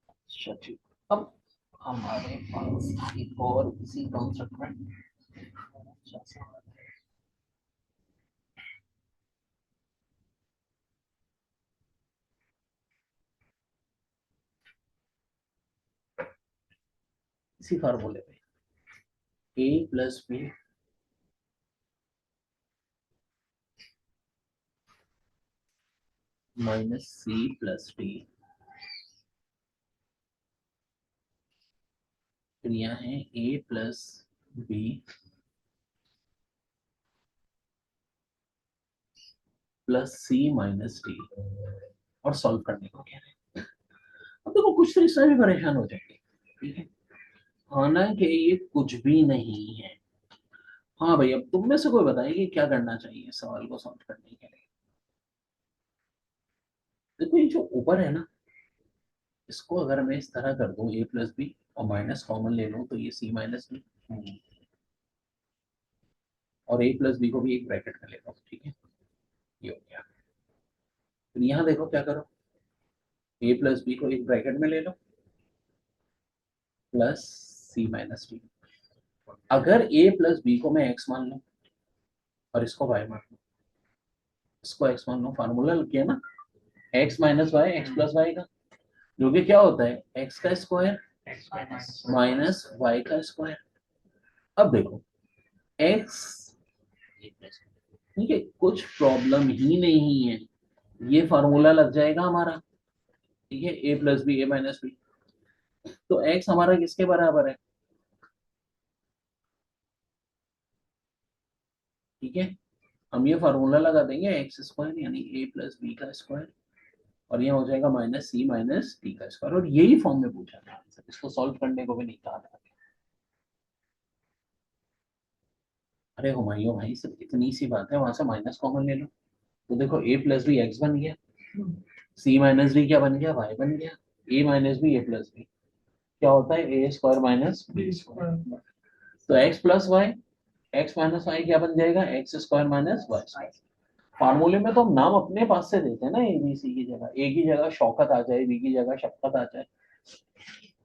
अच्छा ठीक, अब हमारे पास एक और इसी कॉन्सेप्ट में अच्छा सा इसी फार्मूले पे a+b -c+d, फिर यहाँ है a+b +c - d, और सॉल्व करने को कह रहे हैं। अब देखो कुछ तो इसमें भी परेशान हो जाएंगे, ठीक है, हालांकि ये कुछ भी नहीं है। हाँ भाई, अब तुम में से कोई बताइए कि क्या करना चाहिए सवाल को सॉल्व करने के लिए। देखो ये जो ऊपर है ना, इसको अगर मैं इस तरह कर दूं a+b और माइनस कॉमन ले लूं, तो ये c - d, और a+b को भी एक ब्रैकेट में ले लो, ठीक है, ये हो गया। फिर यहाँ देखो क्या करो, a+b को एक ब्रैकेट में ले लो, प्लस c - d। अगर a+b को मैं x मान लूं और इसको y मान लूं, इसको x मान लूं, फार्मूला लग गया ना, x - y x+y का, जो कि क्या होता है, x का स्क्वायर माइनस y का स्क्वायर। अब देखो x, ठीक है, कुछ प्रॉब्लम ही नहीं है, ये फार्मूला लग जाएगा हमारा, ठीक है, a+b a-b, तो x हमारा किसके बराबर है, ठीक है, हम ये फार्मूला लगा देंगे x² यानी a+b का स्क्वायर, और ये हो जाएगा -c - d का स्क्वायर, और यही फॉर्म में पूछा था, इसको सॉल्व करने को भी नहीं कहा था। अरे हुमायूं भाई सिर्फ इतनी सी बात है, वहां से माइनस कॉमन ले लो, तो देखो a+b x बन गया, c - d क्या बन गया, y बन गया, a-b a+b क्या होता है, a² - b², तो x क्या बन जाएगा, x² - y²। फार्मूले में तो हम नाम अपने पास से देते हैं ना, ए बी सी की जगह, ए की जगह शौकत आ जाए, बी की जगह शफकत आ जाए,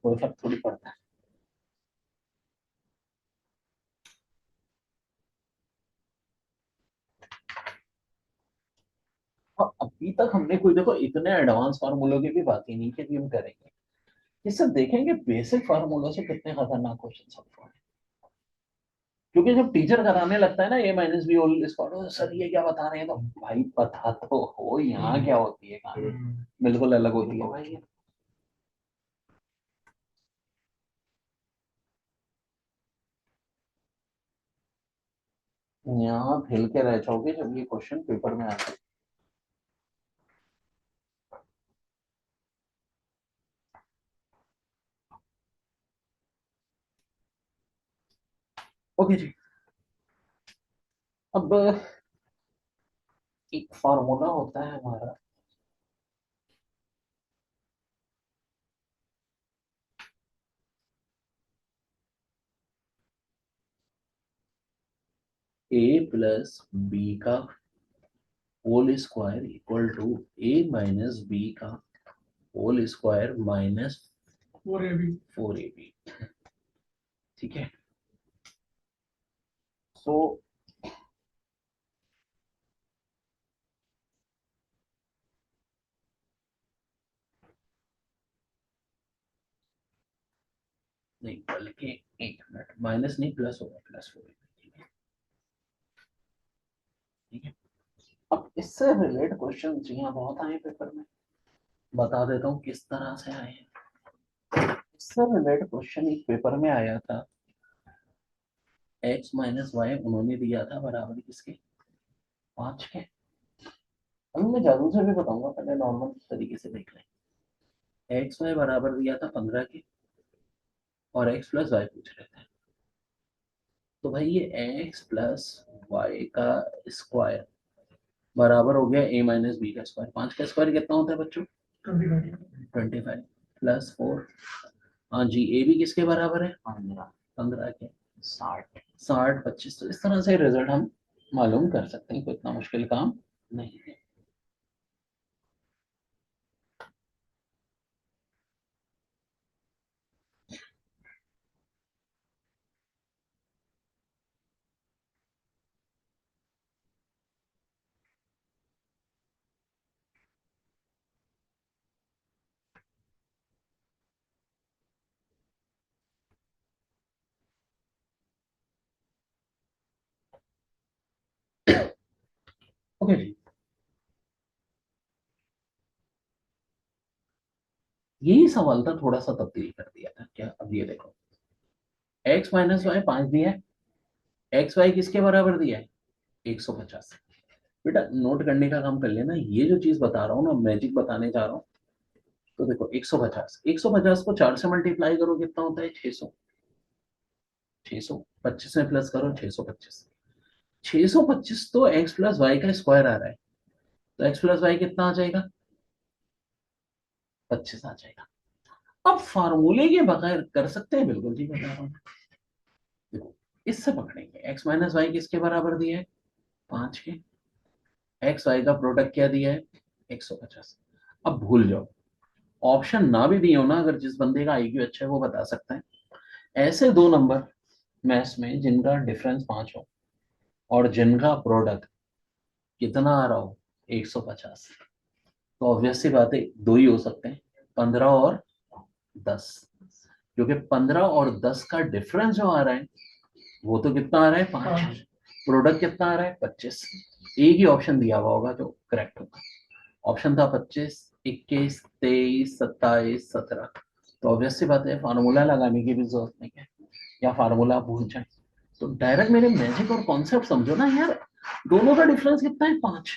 कोई फर्क थोड़ी पड़ता है। और अभी तक हमने कोई देखो इतने एडवांस फार्मूलों की भी बात ही नहीं की कि हम करेंगे। ये सब देखेंगे बेसिक फार्मूलों से कितने खतरनाक क्वेश्चन सॉल्व हो रहे हैं। क्योंकि जब टीचर कराने लगता है ना A minus B whole square, sir ये क्या बता रहे हैं, तो भाई पता तो हो यहाँ क्या होती है कहानी, बिल्कुल अलग होती है भाई। यहाँ हिल के रह जाओगे जब ये क्वेश्चन पेपर में आते हैं। ओके जी, अब एक फार्मूला होता है हमारा ए प्लस बी का whole square equal to A minus B का होल स्क्वायर माइनस 4ab। ठीक है, सो नहीं बल्कि एक मिनट, माइनस नहीं प्लस होगा, प्लस 4ab। ठीक है, अब इससे रिलेटेड क्वेश्चन यहाँ बहुत आए पेपर में, बता देता हूँ किस तरह से आए हैं। इससे रिलेटेड क्वेश्चन एक पेपर में आया था, x माइनस वाई उन्होंने दिया था बराबर किसके, 5 के। अभी मैं जादू से भी बताऊंगा, पहले नॉर्मल तरीके से देख लें। एक्स वाई बराबर दिया था 15 के, और x प्लस वाई पूछ रहे थे। तो भाई ये x प्लस वाई का स्क्वायर बराबर हो गया a माइनस बी का स्क्वायर। 5 का स्क्वायर कितना होता है बच्चों, 25 प्लस 4। हाँ जी, ए भी किसके बराबर है, 15 के। 60 25। तो इस तरह से रिजल्ट हम मालूम कर सकते हैं, कोई इतना मुश्किल काम नहीं है। ओके जी, यही सवाल था, थोड़ा सा तब्दील कर दिया था क्या। अब ये देखो, x माइनस वाई 5 दिया है, एक्स वाई किसके बराबर दिया है, 150। बेटा नोट करने का काम कर लेना, ये जो चीज बता रहा हूँ ना, मैजिक बताने जा रहा हूँ। तो देखो 150, 150 को 4 से मल्टीप्लाई करो कितना होता है, 600। 600 25 में प्लस करो, 625। 625 तो x प्लस वाई का स्क्वायर आ रहा है, तो x प्लस वाई कितना आ जाएगा, 25 आ जाएगा। अब फार्मूले के बगैर कर सकते हैं, बिल्कुल जी बता रहा हूँ। देखो इससे पकड़ेंगे, x माइनस वाई किसके बराबर दिया है, 5 के। एक्स वाई का प्रोडक्ट क्या दिया है, 150। अब भूल जाओ, ऑप्शन ना भी दिए हो ना, अगर जिस बंदे का आईक्यू अच्छा है वो बता सकता है। ऐसे दो नंबर मैथ्स में जिनका डिफरेंस 5 हो और जिनका प्रोडक्ट कितना आ रहा हो, 150, तो ऑब्वियस सी बात है दो ही हो सकते हैं, 15 और 10। क्योंकि 15 और 10 का डिफरेंस जो आ रहा है वो तो कितना आ रहा है, 5। प्रोडक्ट कितना आ रहा है, 25। एक ही ऑप्शन दिया हुआ होगा जो करेक्ट होगा। ऑप्शन था 25, 21, 23, 27, 17। तो ऑब्वियस सी बात है फार्मूला लगाने की भी जरूरत नहीं है, या फार्मूला भूल जाए। तो डायरेक्ट मेरे मैजिक और कॉन्सेप्ट समझो ना यार। दोनों का डिफरेंस कितना है, 5।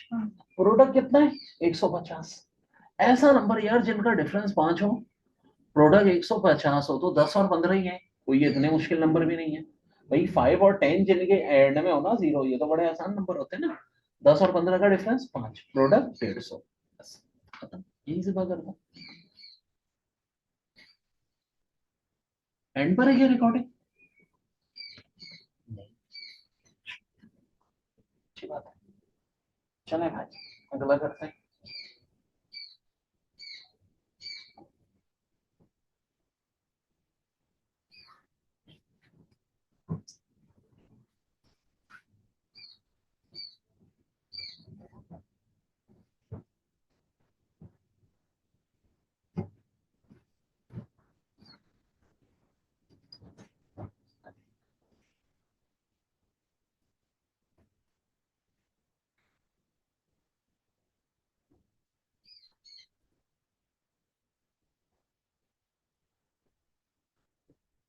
प्रोडक्ट कितना है, 150। ऐसा नंबर यार जिनका डिफरेंस 5 हो, प्रोडक्ट 150 हो, तो 10 और 15 ही है, कोई इतने मुश्किल नंबर भी नहीं है भाई। 5 और 10 जिनके एंड में हो ना 0, ये तो बड़े आसान नंबर होते हैं ना। 10 और 15 का डिफरेंस 5, प्रोडक्ट 150, बस खत्म, यही से बात करता हूँ। एंड पर है क्या रिकॉर्डिंग, नहीं, अच्छी बात है। चले भाई अगला करते हैं।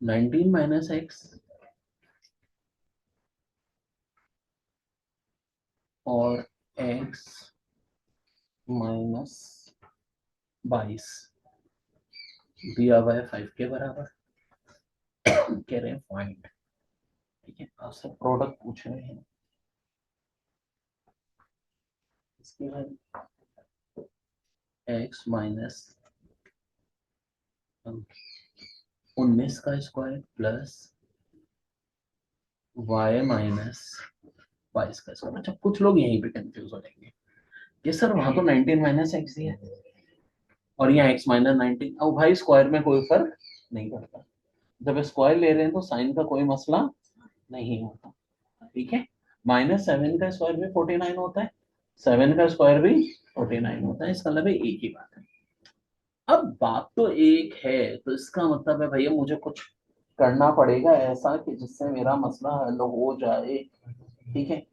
19 माइनस एक्स और x माइनस 22 दिया हुआ है 5 के बराबर। कह रहे हैं पॉइंट, ठीक है, आपसे प्रोडक्ट पूछ रहे हैं इसके बाद x माइनस 19 का स्क्वायर प्लस y माइनस 22 का स्क्वायर। अच्छा, कुछ लोग यहीं पे कंफ्यूज हो जाएंगे कि सर वहां तो 19 माइनस एक्स दिया है और यहाँ x माइनस 19। अब भाई स्क्वायर में कोई फर्क नहीं पड़ता, जब स्क्वायर ले रहे हैं तो साइन का कोई मसला नहीं होता, ठीक है। -7 का स्क्वायर भी 49 होता है, 7 का स्क्वायर भी 49 होता है, इसका मतलब है एक ही बात है। अब बात तो एक है, तो इसका मतलब है भैया मुझे कुछ करना पड़ेगा ऐसा कि जिससे मेरा मसला हल हो जाए, ठीक है।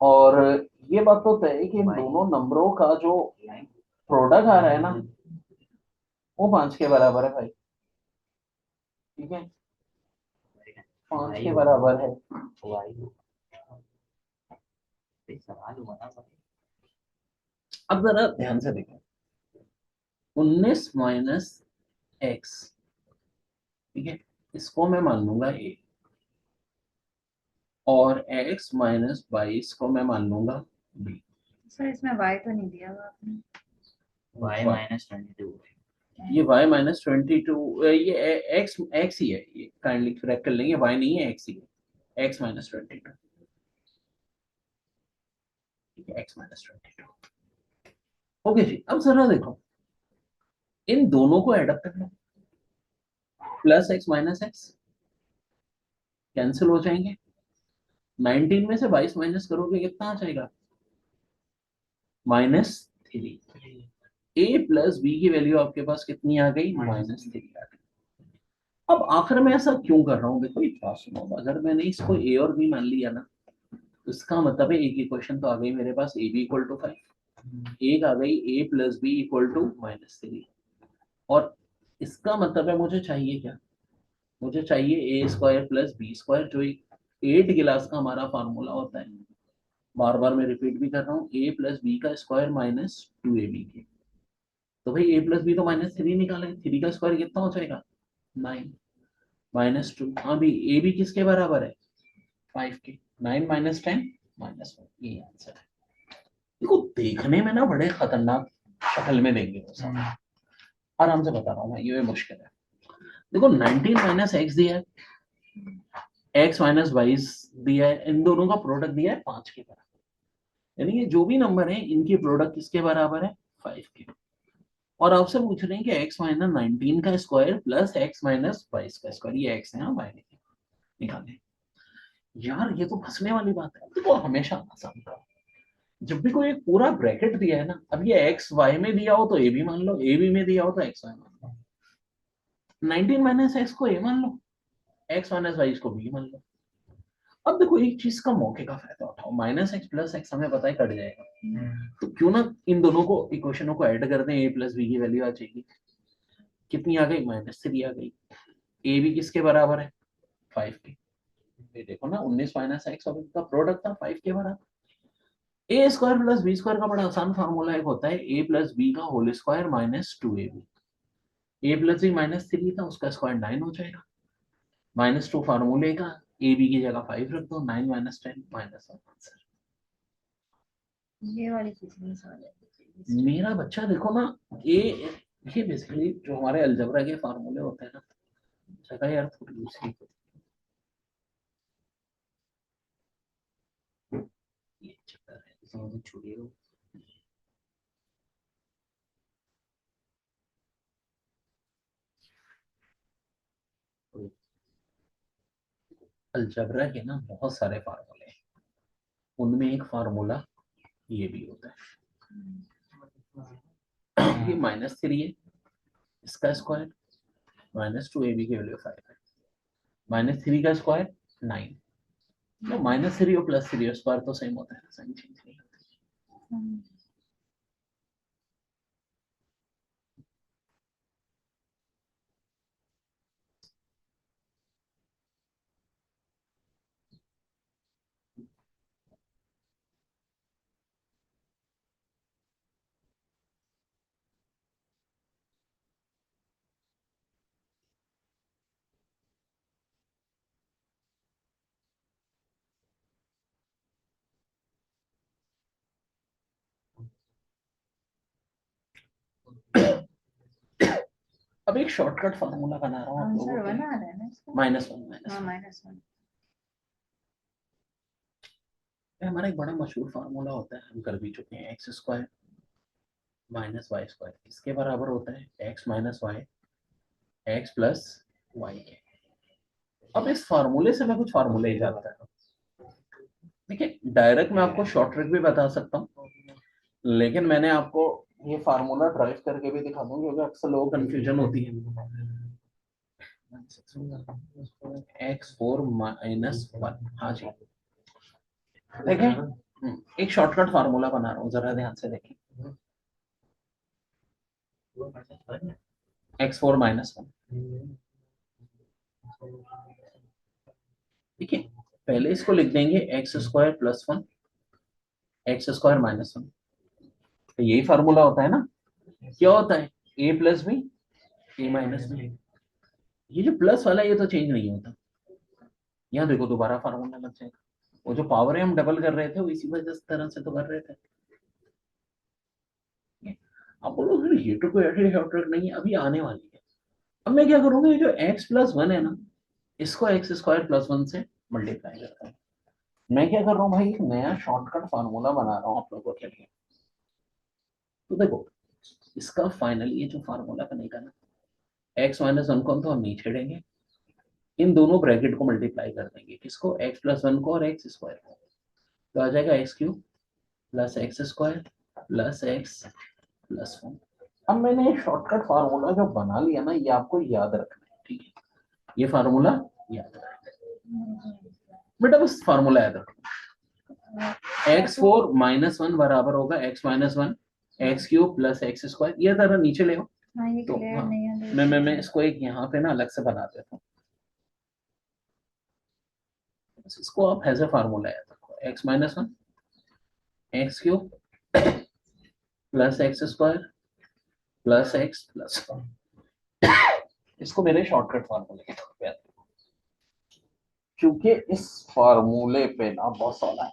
और ये बात तो तय है कि इन दोनों नंबरों का जो प्रोडक्ट आ रहा है ना वो 5 के बराबर है भाई, ठीक है, 5 के बराबर है। अब जरा ध्यान से देखो, 19 माइनस एक्स, ठीक है, इसको मैं मान लूंगा ए, और x माइनस 22 को मैं मान लूंगा b। सर इसमें y तो नहीं दिया हुआ आपने। y माइनस 22, ये y माइनस 22, ये x ही है, ये काइंडली करेक्ट कर लेंगे, y नहीं है x ही है, x माइनस 22, ठीक है, x माइनस 22। ओके जी, अब जरा देखो इन दोनों को एडअप कर लो, plus x minus X cancel हो जाएंगे, 19 में से 22 माइनस करोगे कितना आ जाएगा, -3। a प्लस बी की वैल्यू आपके पास कितनी आ गई, -3 आ गई। अब आखिर में ऐसा क्यों कर रहा हूँ, देखो एक बात सुनो, अगर मैंने इसको a और b मान लिया ना, तो इसका मतलब है एक इक्वेशन तो आ गई मेरे पास, ए बी इक्वल टू 5, एक आ गई a plus B equal to -3, और इसका मतलब है मुझे चाहिए क्या, मुझे चाहिए a square plus B square, जो 8 गिलास का हमारा फार्मूला होता है। बार बार मैं रिपीट भी कर रहा हूँ, a प्लस बी का स्क्वायर -2ab के, तो भाई a प्लस बी तो -3 निकाले, 3 का स्क्वायर कितना हो जाएगा, 9, -2। हाँ भी ए बी किसके बराबर है, 5 के, 9 माइनस 10 -1, ये आंसर है। देखो देखने में ना बड़े खतरनाक शक्ल में देंगे वो सब, आराम से बता रहा हूँ मैं, ये मुश्किल है। देखो 19 माइनस एक्स दिया है, x माइनस 22 दिया है, इन दोनों का प्रोडक्ट दिया है 5 के बराबर, यानी ये जो भी नंबर है इनकी प्रोडक्ट किसके बराबर है, 5 के। और आपसे पूछ रहे हैं कि x माइनस 19 का स्क्वायर प्लस x माइनस 22 का स्क्वायर, ये x है, हाँ बाय निकालें। यार ये तो फंसने वाली बात है, देखो हमेशा आसान था, जब भी कोई एक पूरा ब्रैकेट दिया है ना, अब ये एक्स वाई में दिया हो तो ए बी मान लो, ए बी में दिया हो तो एक्स वाई मान लो, 19 माइनस एक्स को ए मान लो, एक्स माइनस वाई को बी मान लो। अब देखो एक चीज का मौके का फायदा उठाओ, -x प्लस एक्स हमें पता है कट जाएगा, तो क्यों ना इन दोनों को इक्वेशनों को ऐड कर दें, a प्लस बी की वैल्यू आ जाएगी, कितनी आ गई, -3 आ गई। ए बी किसके बराबर है, 5 के, ये देखो ना 19 माइनस एक्स और इनका प्रोडक्ट था 5 के बराबर। ए स्क्वायर प्लस बी स्क्वायर का बड़ा आसान फार्मूला एक होता है, ए प्लस बी का होल स्क्वायर -2ab, ए प्लस बी -3 था, उसका स्क्वायर 9 हो जाएगा, -2 फार्मूले का, ए बी की जगह 5 रख दो, 9 माइनस 10 -1 आंसर। ये वाली चीज नहीं समझ आई। मेरा बच्चा देखो ना, ये बेसिकली जो हमारे अलजबरा के फार्मूले होते हैं ना, जगह यार थोड़ी दूसरी, ये चक्कर है, इसमें छुड़ी हो। अलजबरा के ना बहुत सारे फार्मूले हैं, उनमें एक फार्मूला ये भी होता है, ये -3 है, इसका स्क्वायर, -2 ए बी की वैल्यू 5 है, -3 का स्क्वायर 9, तो -3 और +3 स्क्वायर तो सेम होता है, साइन चेंज नहीं होता। अब एक शॉर्टकट फार्मूला बना रहा हूँ आप आंसर लोगों के वन लिए। आ रहा है ना इसका? -1 हाँ -1। हमारा एक बड़ा मशहूर फार्मूला होता है, हम कर भी चुके हैं, x² माइनस y², इसके बराबर होता है x minus Y x plus Y के। अब इस फार्मूले से मैं कुछ फार्मूले ईजाद कर रहा हूँ। देखिए डायरेक्ट मैं आपको शॉर्ट ट्रिक भी बता सकता हूँ, लेकिन मैंने आपको ये फार्मूला ड्राइव करके भी दिखा दूँ क्योंकि अक्सर लोगों को कंफ्यूजन होती है। x4 माइनस 1, हाँ जी देखें, एक शॉर्टकट फार्मूला बना रहा हूँ, जरा ध्यान से देखें। x4 माइनस 1, देखिए पहले इसको लिख देंगे x² प्लस 1 x² माइनस 1, तो यही फार्मूला होता है ना। क्या होता है a plus B a minus B, ये जो प्लस वाला ये तो चेंज नहीं होता। यहाँ देखो दोबारा फार्मूला लग जाएगा, वो जो पावर है हम डबल कर रहे थे वो इसी वजह से तरह से तो कर रहे थे। आप बोलो फिर ये तो कोई ऐसी शॉर्ट ट्रिक नहीं है, अभी आने वाली है। अब मैं क्या करूंगा, ये जो x प्लस 1 है ना, इसको x² प्लस 1 से मल्टीप्लाई करता हूँ। मैं क्या कर रहा हूँ भाई, एक नया शॉर्टकट फार्मूला बना रहा हूँ आप लोगों के लिए। तो देखो इसका फाइनली ये जो फार्मूला बनेगा ना, x माइनस 1 को तो हम नहीं छेड़ेंगे, इन दोनों ब्रैकेट को मल्टीप्लाई कर देंगे, किसको, x प्लस 1 को और x² को, तो आ जाएगा x³ plus x² plus x plus 1। अब मैंने शॉर्टकट फार्मूला जो बना लिया ना, ये आपको याद रखना है, ठीक है, ये फार्मूला याद रखना है बेटा, बस फार्मूला याद रखना। x4 माइनस 1 बराबर होगा x minus 1 x³ plus x², ये जरा नीचे ले आओ। हाँ ये तो क्लियर हाँ, नहीं है मैं इसको एक यहाँ पे ना अलग से बना देता हूँ, इसको आप ऐसे फार्मूला याद रखो, x minus 1 x³ plus x² plus x plus 1, इसको मेरे शॉर्टकट फार्मूले के तौर पे याद रखो, क्योंकि इस फार्मूले पे ना बहुत सवाल है।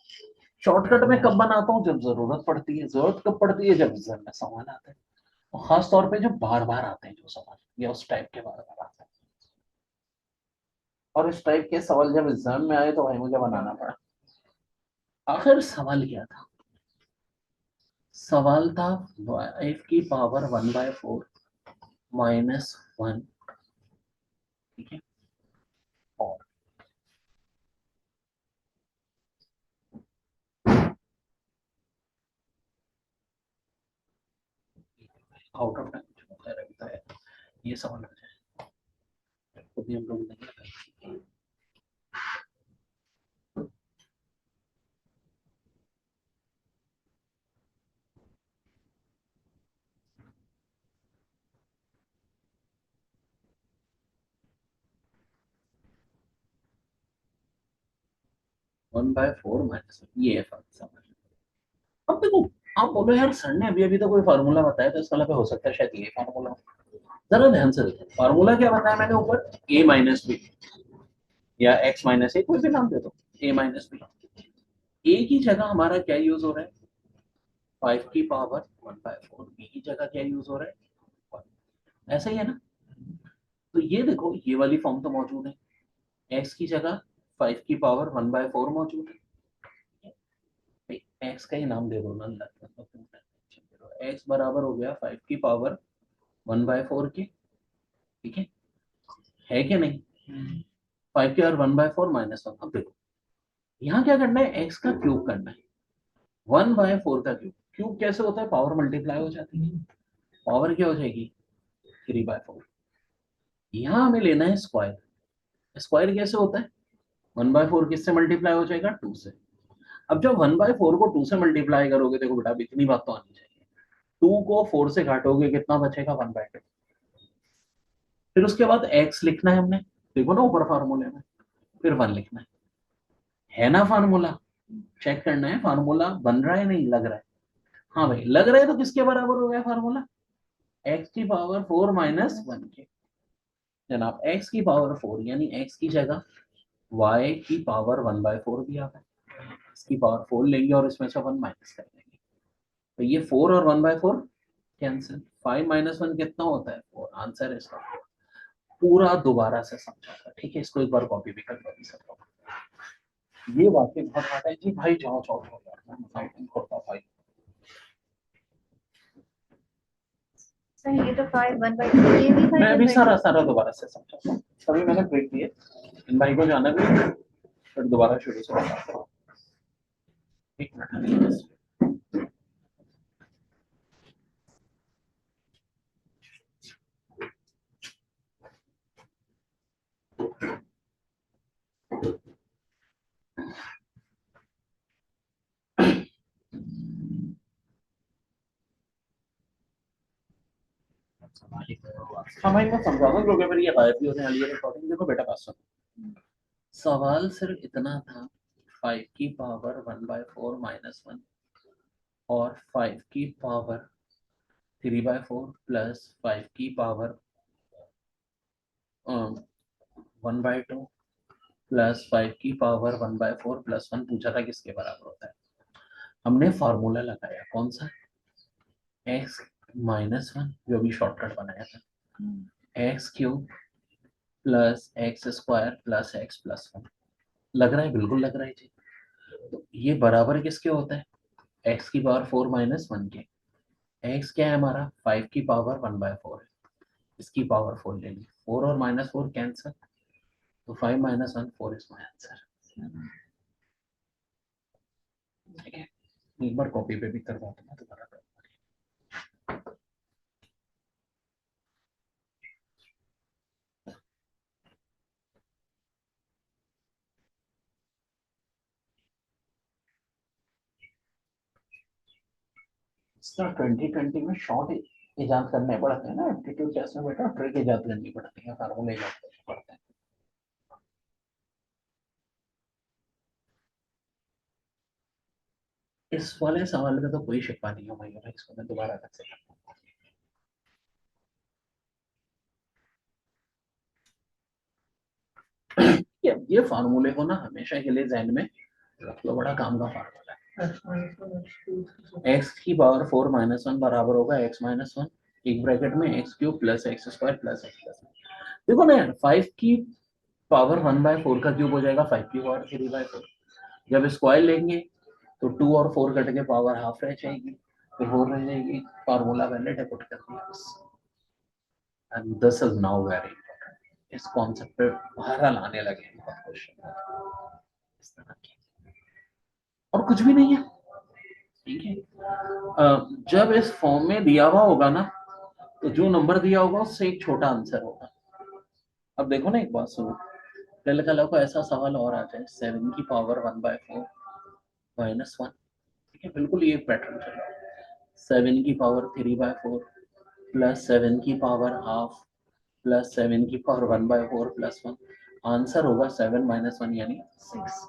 शॉर्टकट में कब बनाता हूँ, जब जरूरत पड़ती है। जरूरत कब पड़ती है, जब एग्जाम में सवाल आते हैं, और खास तौर पे जो बार बार आते हैं जो सवाल, या उस टाइप के बार बार आते हैं, और इस टाइप के सवाल जब एग्जाम में आए तो भाई मुझे बनाना पड़ा। आखिर सवाल क्या था, सवाल था f की पावर 1/4 माइनस 1, ठीक है, और आउट ऑफ टाइम ये सवाल आ जाए तो भी हम लोग नहीं लगाएंगे। 1/4 माइनस, ये है सवाल। अब देखो आप बोलो यार सर ने अभी अभी तो कोई फार्मूला बताया, तो इसका मतलब हो सकता है शायद ये फार्मूला हो। जरा ध्यान से देखो फार्मूला क्या बताया मैंने ऊपर, a माइनस बी या x माइनस ए, कोई भी नाम दे दो, a माइनस बी। a की जगह हमारा क्या यूज हो रहा है, 5 की पावर 1/4, b की जगह क्या यूज हो रहा है 1, ऐसा ही है ना। तो ये देखो ये वाली फॉर्म तो मौजूद है, x की जगह 5 की पावर 1/4 मौजूद है, x का ही नाम दे दो ना, x बराबर हो गया 5 की पावर 1/4 के, ठीक है कि नहीं, 5 के और 1/4 माइनस 1। अब देखो यहाँ क्या करना है, x का क्यूब करना है, 1/4 का क्यूब, क्यूब कैसे होता है, पावर मल्टीप्लाई हो जाती है, पावर क्या हो जाएगी 3/4। यहाँ हमें लेना है स्क्वायर, स्क्वायर कैसे होता है, 1/4 किससे मल्टीप्लाई हो जाएगा 2 से। अब जब 1/4 को 2 से मल्टीप्लाई करोगे, देखो बेटा इतनी बात तो आनी चाहिए, 2 को 4 से घाटोगे कितना बचेगा 1/2, फिर उसके बाद x लिखना है हमने, देखो ना ऊपर फार्मूले में, फिर 1 लिखना है ना, फार्मूला चेक करना है फार्मूला बन रहा है नहीं लग रहा है, हाँ भाई लग रहा है, तो किसके बराबर हो गया फार्मूला, x की पावर 4 माइनस 1 के। जनाब x की पावर 4 यानी x की जगह y की पावर 1/4 भी आ गया, इसकी पावर 4 लेंगे और इसमें से 1 माइनस कर देंगे, तो ये 4 और 1/4 कैंसिल, 5 माइनस 1 कितना होता है 4, आंसर है इसका 4। पूरा दोबारा से समझा था, ठीक है, इसको एक बार कॉपी भी कर लो सब लोग। ये वाकई बहुत आता है जी भाई, जाओ जाओ जाओ भाई। सर ये तो 5 1/2 ये भी था, मैं ये अभी भी सारा सारा दोबारा से समझा, तभी मैंने ब्रेक दिए, इन भाई को जाना भी है, फिर दोबारा शुरू से बताता हूँ। एक मिनट। हाँ भाई मैं समझा दूँ क्योंकि मेरी ये गायब भी होने वाली है रिकॉर्डिंग। देखो बेटा बात सुनो, सवाल सिर्फ इतना था 5 की पावर 1/4 माइनस 1 और 5 की पावर 3/4 प्लस 5 की पावर 1/2 प्लस 5 की पावर 1/4 प्लस 1 पूछा था किसके बराबर होता है। हमने फॉर्मूला लगाया कौन सा, x माइनस 1 जो भी शॉर्टकट बनाया था, x cube plus x square plus x plus 1। लग रहा है, बिल्कुल लग रहा है जी। तो ये बराबर किसके होता है, x की पावर 4 माइनस 1 के। x क्या है हमारा 5 की पावर 1/4 है, इसकी पावर 4 ले ली, 4 और माइनस 4 कैंसिल, तो 5 माइनस 1 4 इज माई आंसर। ठीक है, एक बार कॉपी पे भी करवा दूंगा दोबारा। इसका 2020 में शॉर्ट इजाद करने पड़ते हैं ना, एप्टीट्यूड टेस्ट में बेटा ट्रिक इजाद करनी पड़ती है, फार्मूले इजाद करने पड़ते हैं। इस वाले सवाल का तो कोई शिकवा नहीं हो भाई, इसको मैं दोबारा कर सकता हूँ। ये फार्मूले को ना हमेशा के लिए ध्यान में रख लो, बड़ा काम का फार्मूला है। x की पावर 4 माइनस 1 बराबर होगा x माइनस 1 एक ब्रैकेट में x cube plus x square plus x plus 1। देखो ना यार, 5 की पावर 1/4 का क्यूब हो जाएगा 5 की पावर 3/4। जब स्क्वायर लेंगे तो 2 और 4 कट के पावर हाफ रह जाएगी, तो 4 रह जाएगी, फार्मूला वैलिड है, पुट कर दिया बस। And this is now very important, इस कॉन्सेप्ट पे बाहर लाने लगे बहुत क्वेश्चन इस तरह के, और कुछ भी नहीं है। ठीक है, जब इस फॉर्म में दिया हुआ होगा ना, तो जो नंबर दिया होगा उससे एक छोटा आंसर होगा। अब देखो ना, एक बात सुनो, कल कल को ऐसा सवाल और आ जाए 7 की पावर 1/4 माइनस 1, ठीक है, बिल्कुल ये पैटर्न चलेगा। 7 की पावर 3/4 प्लस 7 की पावर हाफ प्लस 7 की पावर 1/4 प्लस 1, आंसर होगा 7 माइनस 1 यानी 6।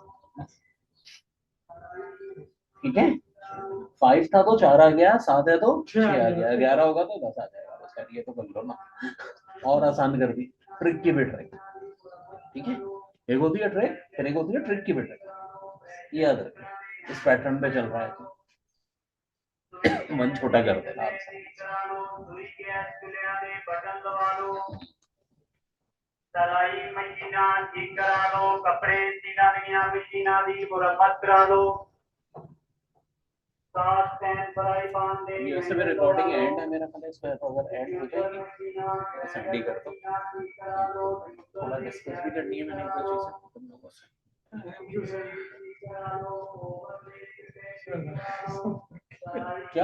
ठीक है, 5 था तो 4 आ गया, 7 है तो 6 आ गया, 11 होगा तो 10 आ जाएगा बस यार, ये तो कर लो ना, और आसान कर दी, ट्रिक की भी ट्रिक। ठीक है, एक होती है ट्रिक, फिर एक होती है ट्रिक की भी ट्रिक, याद रखिए इस पैटर्न पे चल रहा है तो मन छोटा कर देना सलाई मशीना ठीक करा लो, कपड़े सीना नया मशीना दी मुरम्मत करा लो, साथ पेन पराई बांध दे। ये वैसे भी रिकॉर्डिंग एंड है मेरा ख्याल, इसमें तो अगर एंड हो जाएगी सेंड ही कर दो, थोड़ा डिस्कस भी करनी है मैंने एक दो चीजें तुम लोगों से। क्या